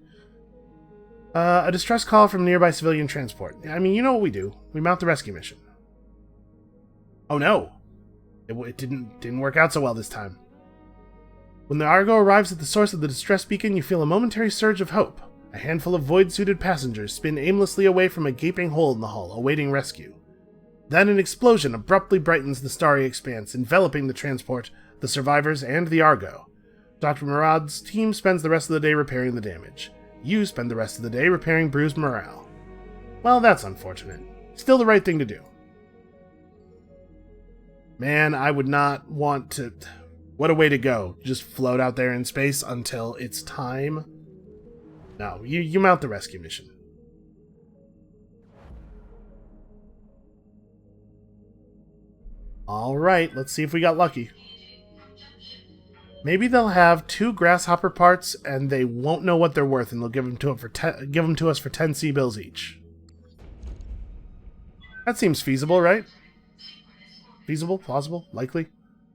A distress call from nearby civilian transport. I mean, you know what we do. We mount the rescue mission. Oh no! It didn't work out so well this time. When the Argo arrives at the source of the distress beacon, you feel a momentary surge of hope. A handful of void-suited passengers spin aimlessly away from a gaping hole in the hull, awaiting rescue. Then an explosion abruptly brightens the starry expanse, enveloping the transport, the survivors, and the Argo. Dr. Murad's team spends the rest of the day repairing the damage. You spend the rest of the day repairing bruised morale. Well, that's unfortunate. Still the right thing to do. Man, I would not want to... What a way to go. Just float out there in space until it's time. No, you mount the rescue mission. Alright, let's see if we got lucky. Maybe they'll have 2 grasshopper parts and they won't know what they're worth and they'll give them to us for 10 C-bills each. That seems feasible, right? Feasible? Plausible? Likely?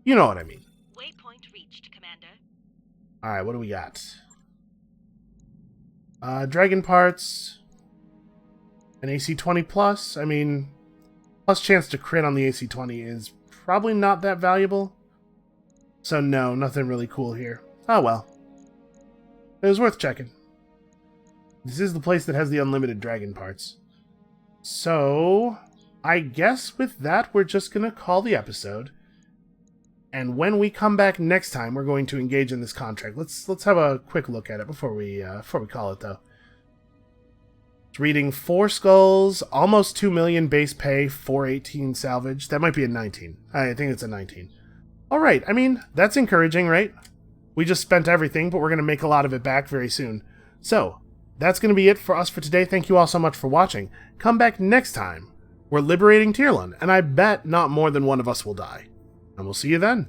You know what I mean. Waypoint reached, Commander. Alright, what do we got? Dragon parts. An AC-20 plus. I mean, plus chance to crit on the AC-20 is probably not that valuable. So no, nothing really cool here. Oh well. It was worth checking. This is the place that has the unlimited dragon parts. So, I guess with that, we're just going to call the episode. And when we come back next time, we're going to engage in this contract. Let's have a quick look at it before we call it, though. It's reading 4 skulls, almost 2 million base pay, 418 salvage. That might be a 19. I think it's a 19. All right, I mean, that's encouraging, right? We just spent everything, but we're going to make a lot of it back very soon. So, that's going to be it for us for today. Thank you all so much for watching. Come back next time. We're liberating Tyrlon, and I bet not more than one of us will die. And we'll see you then.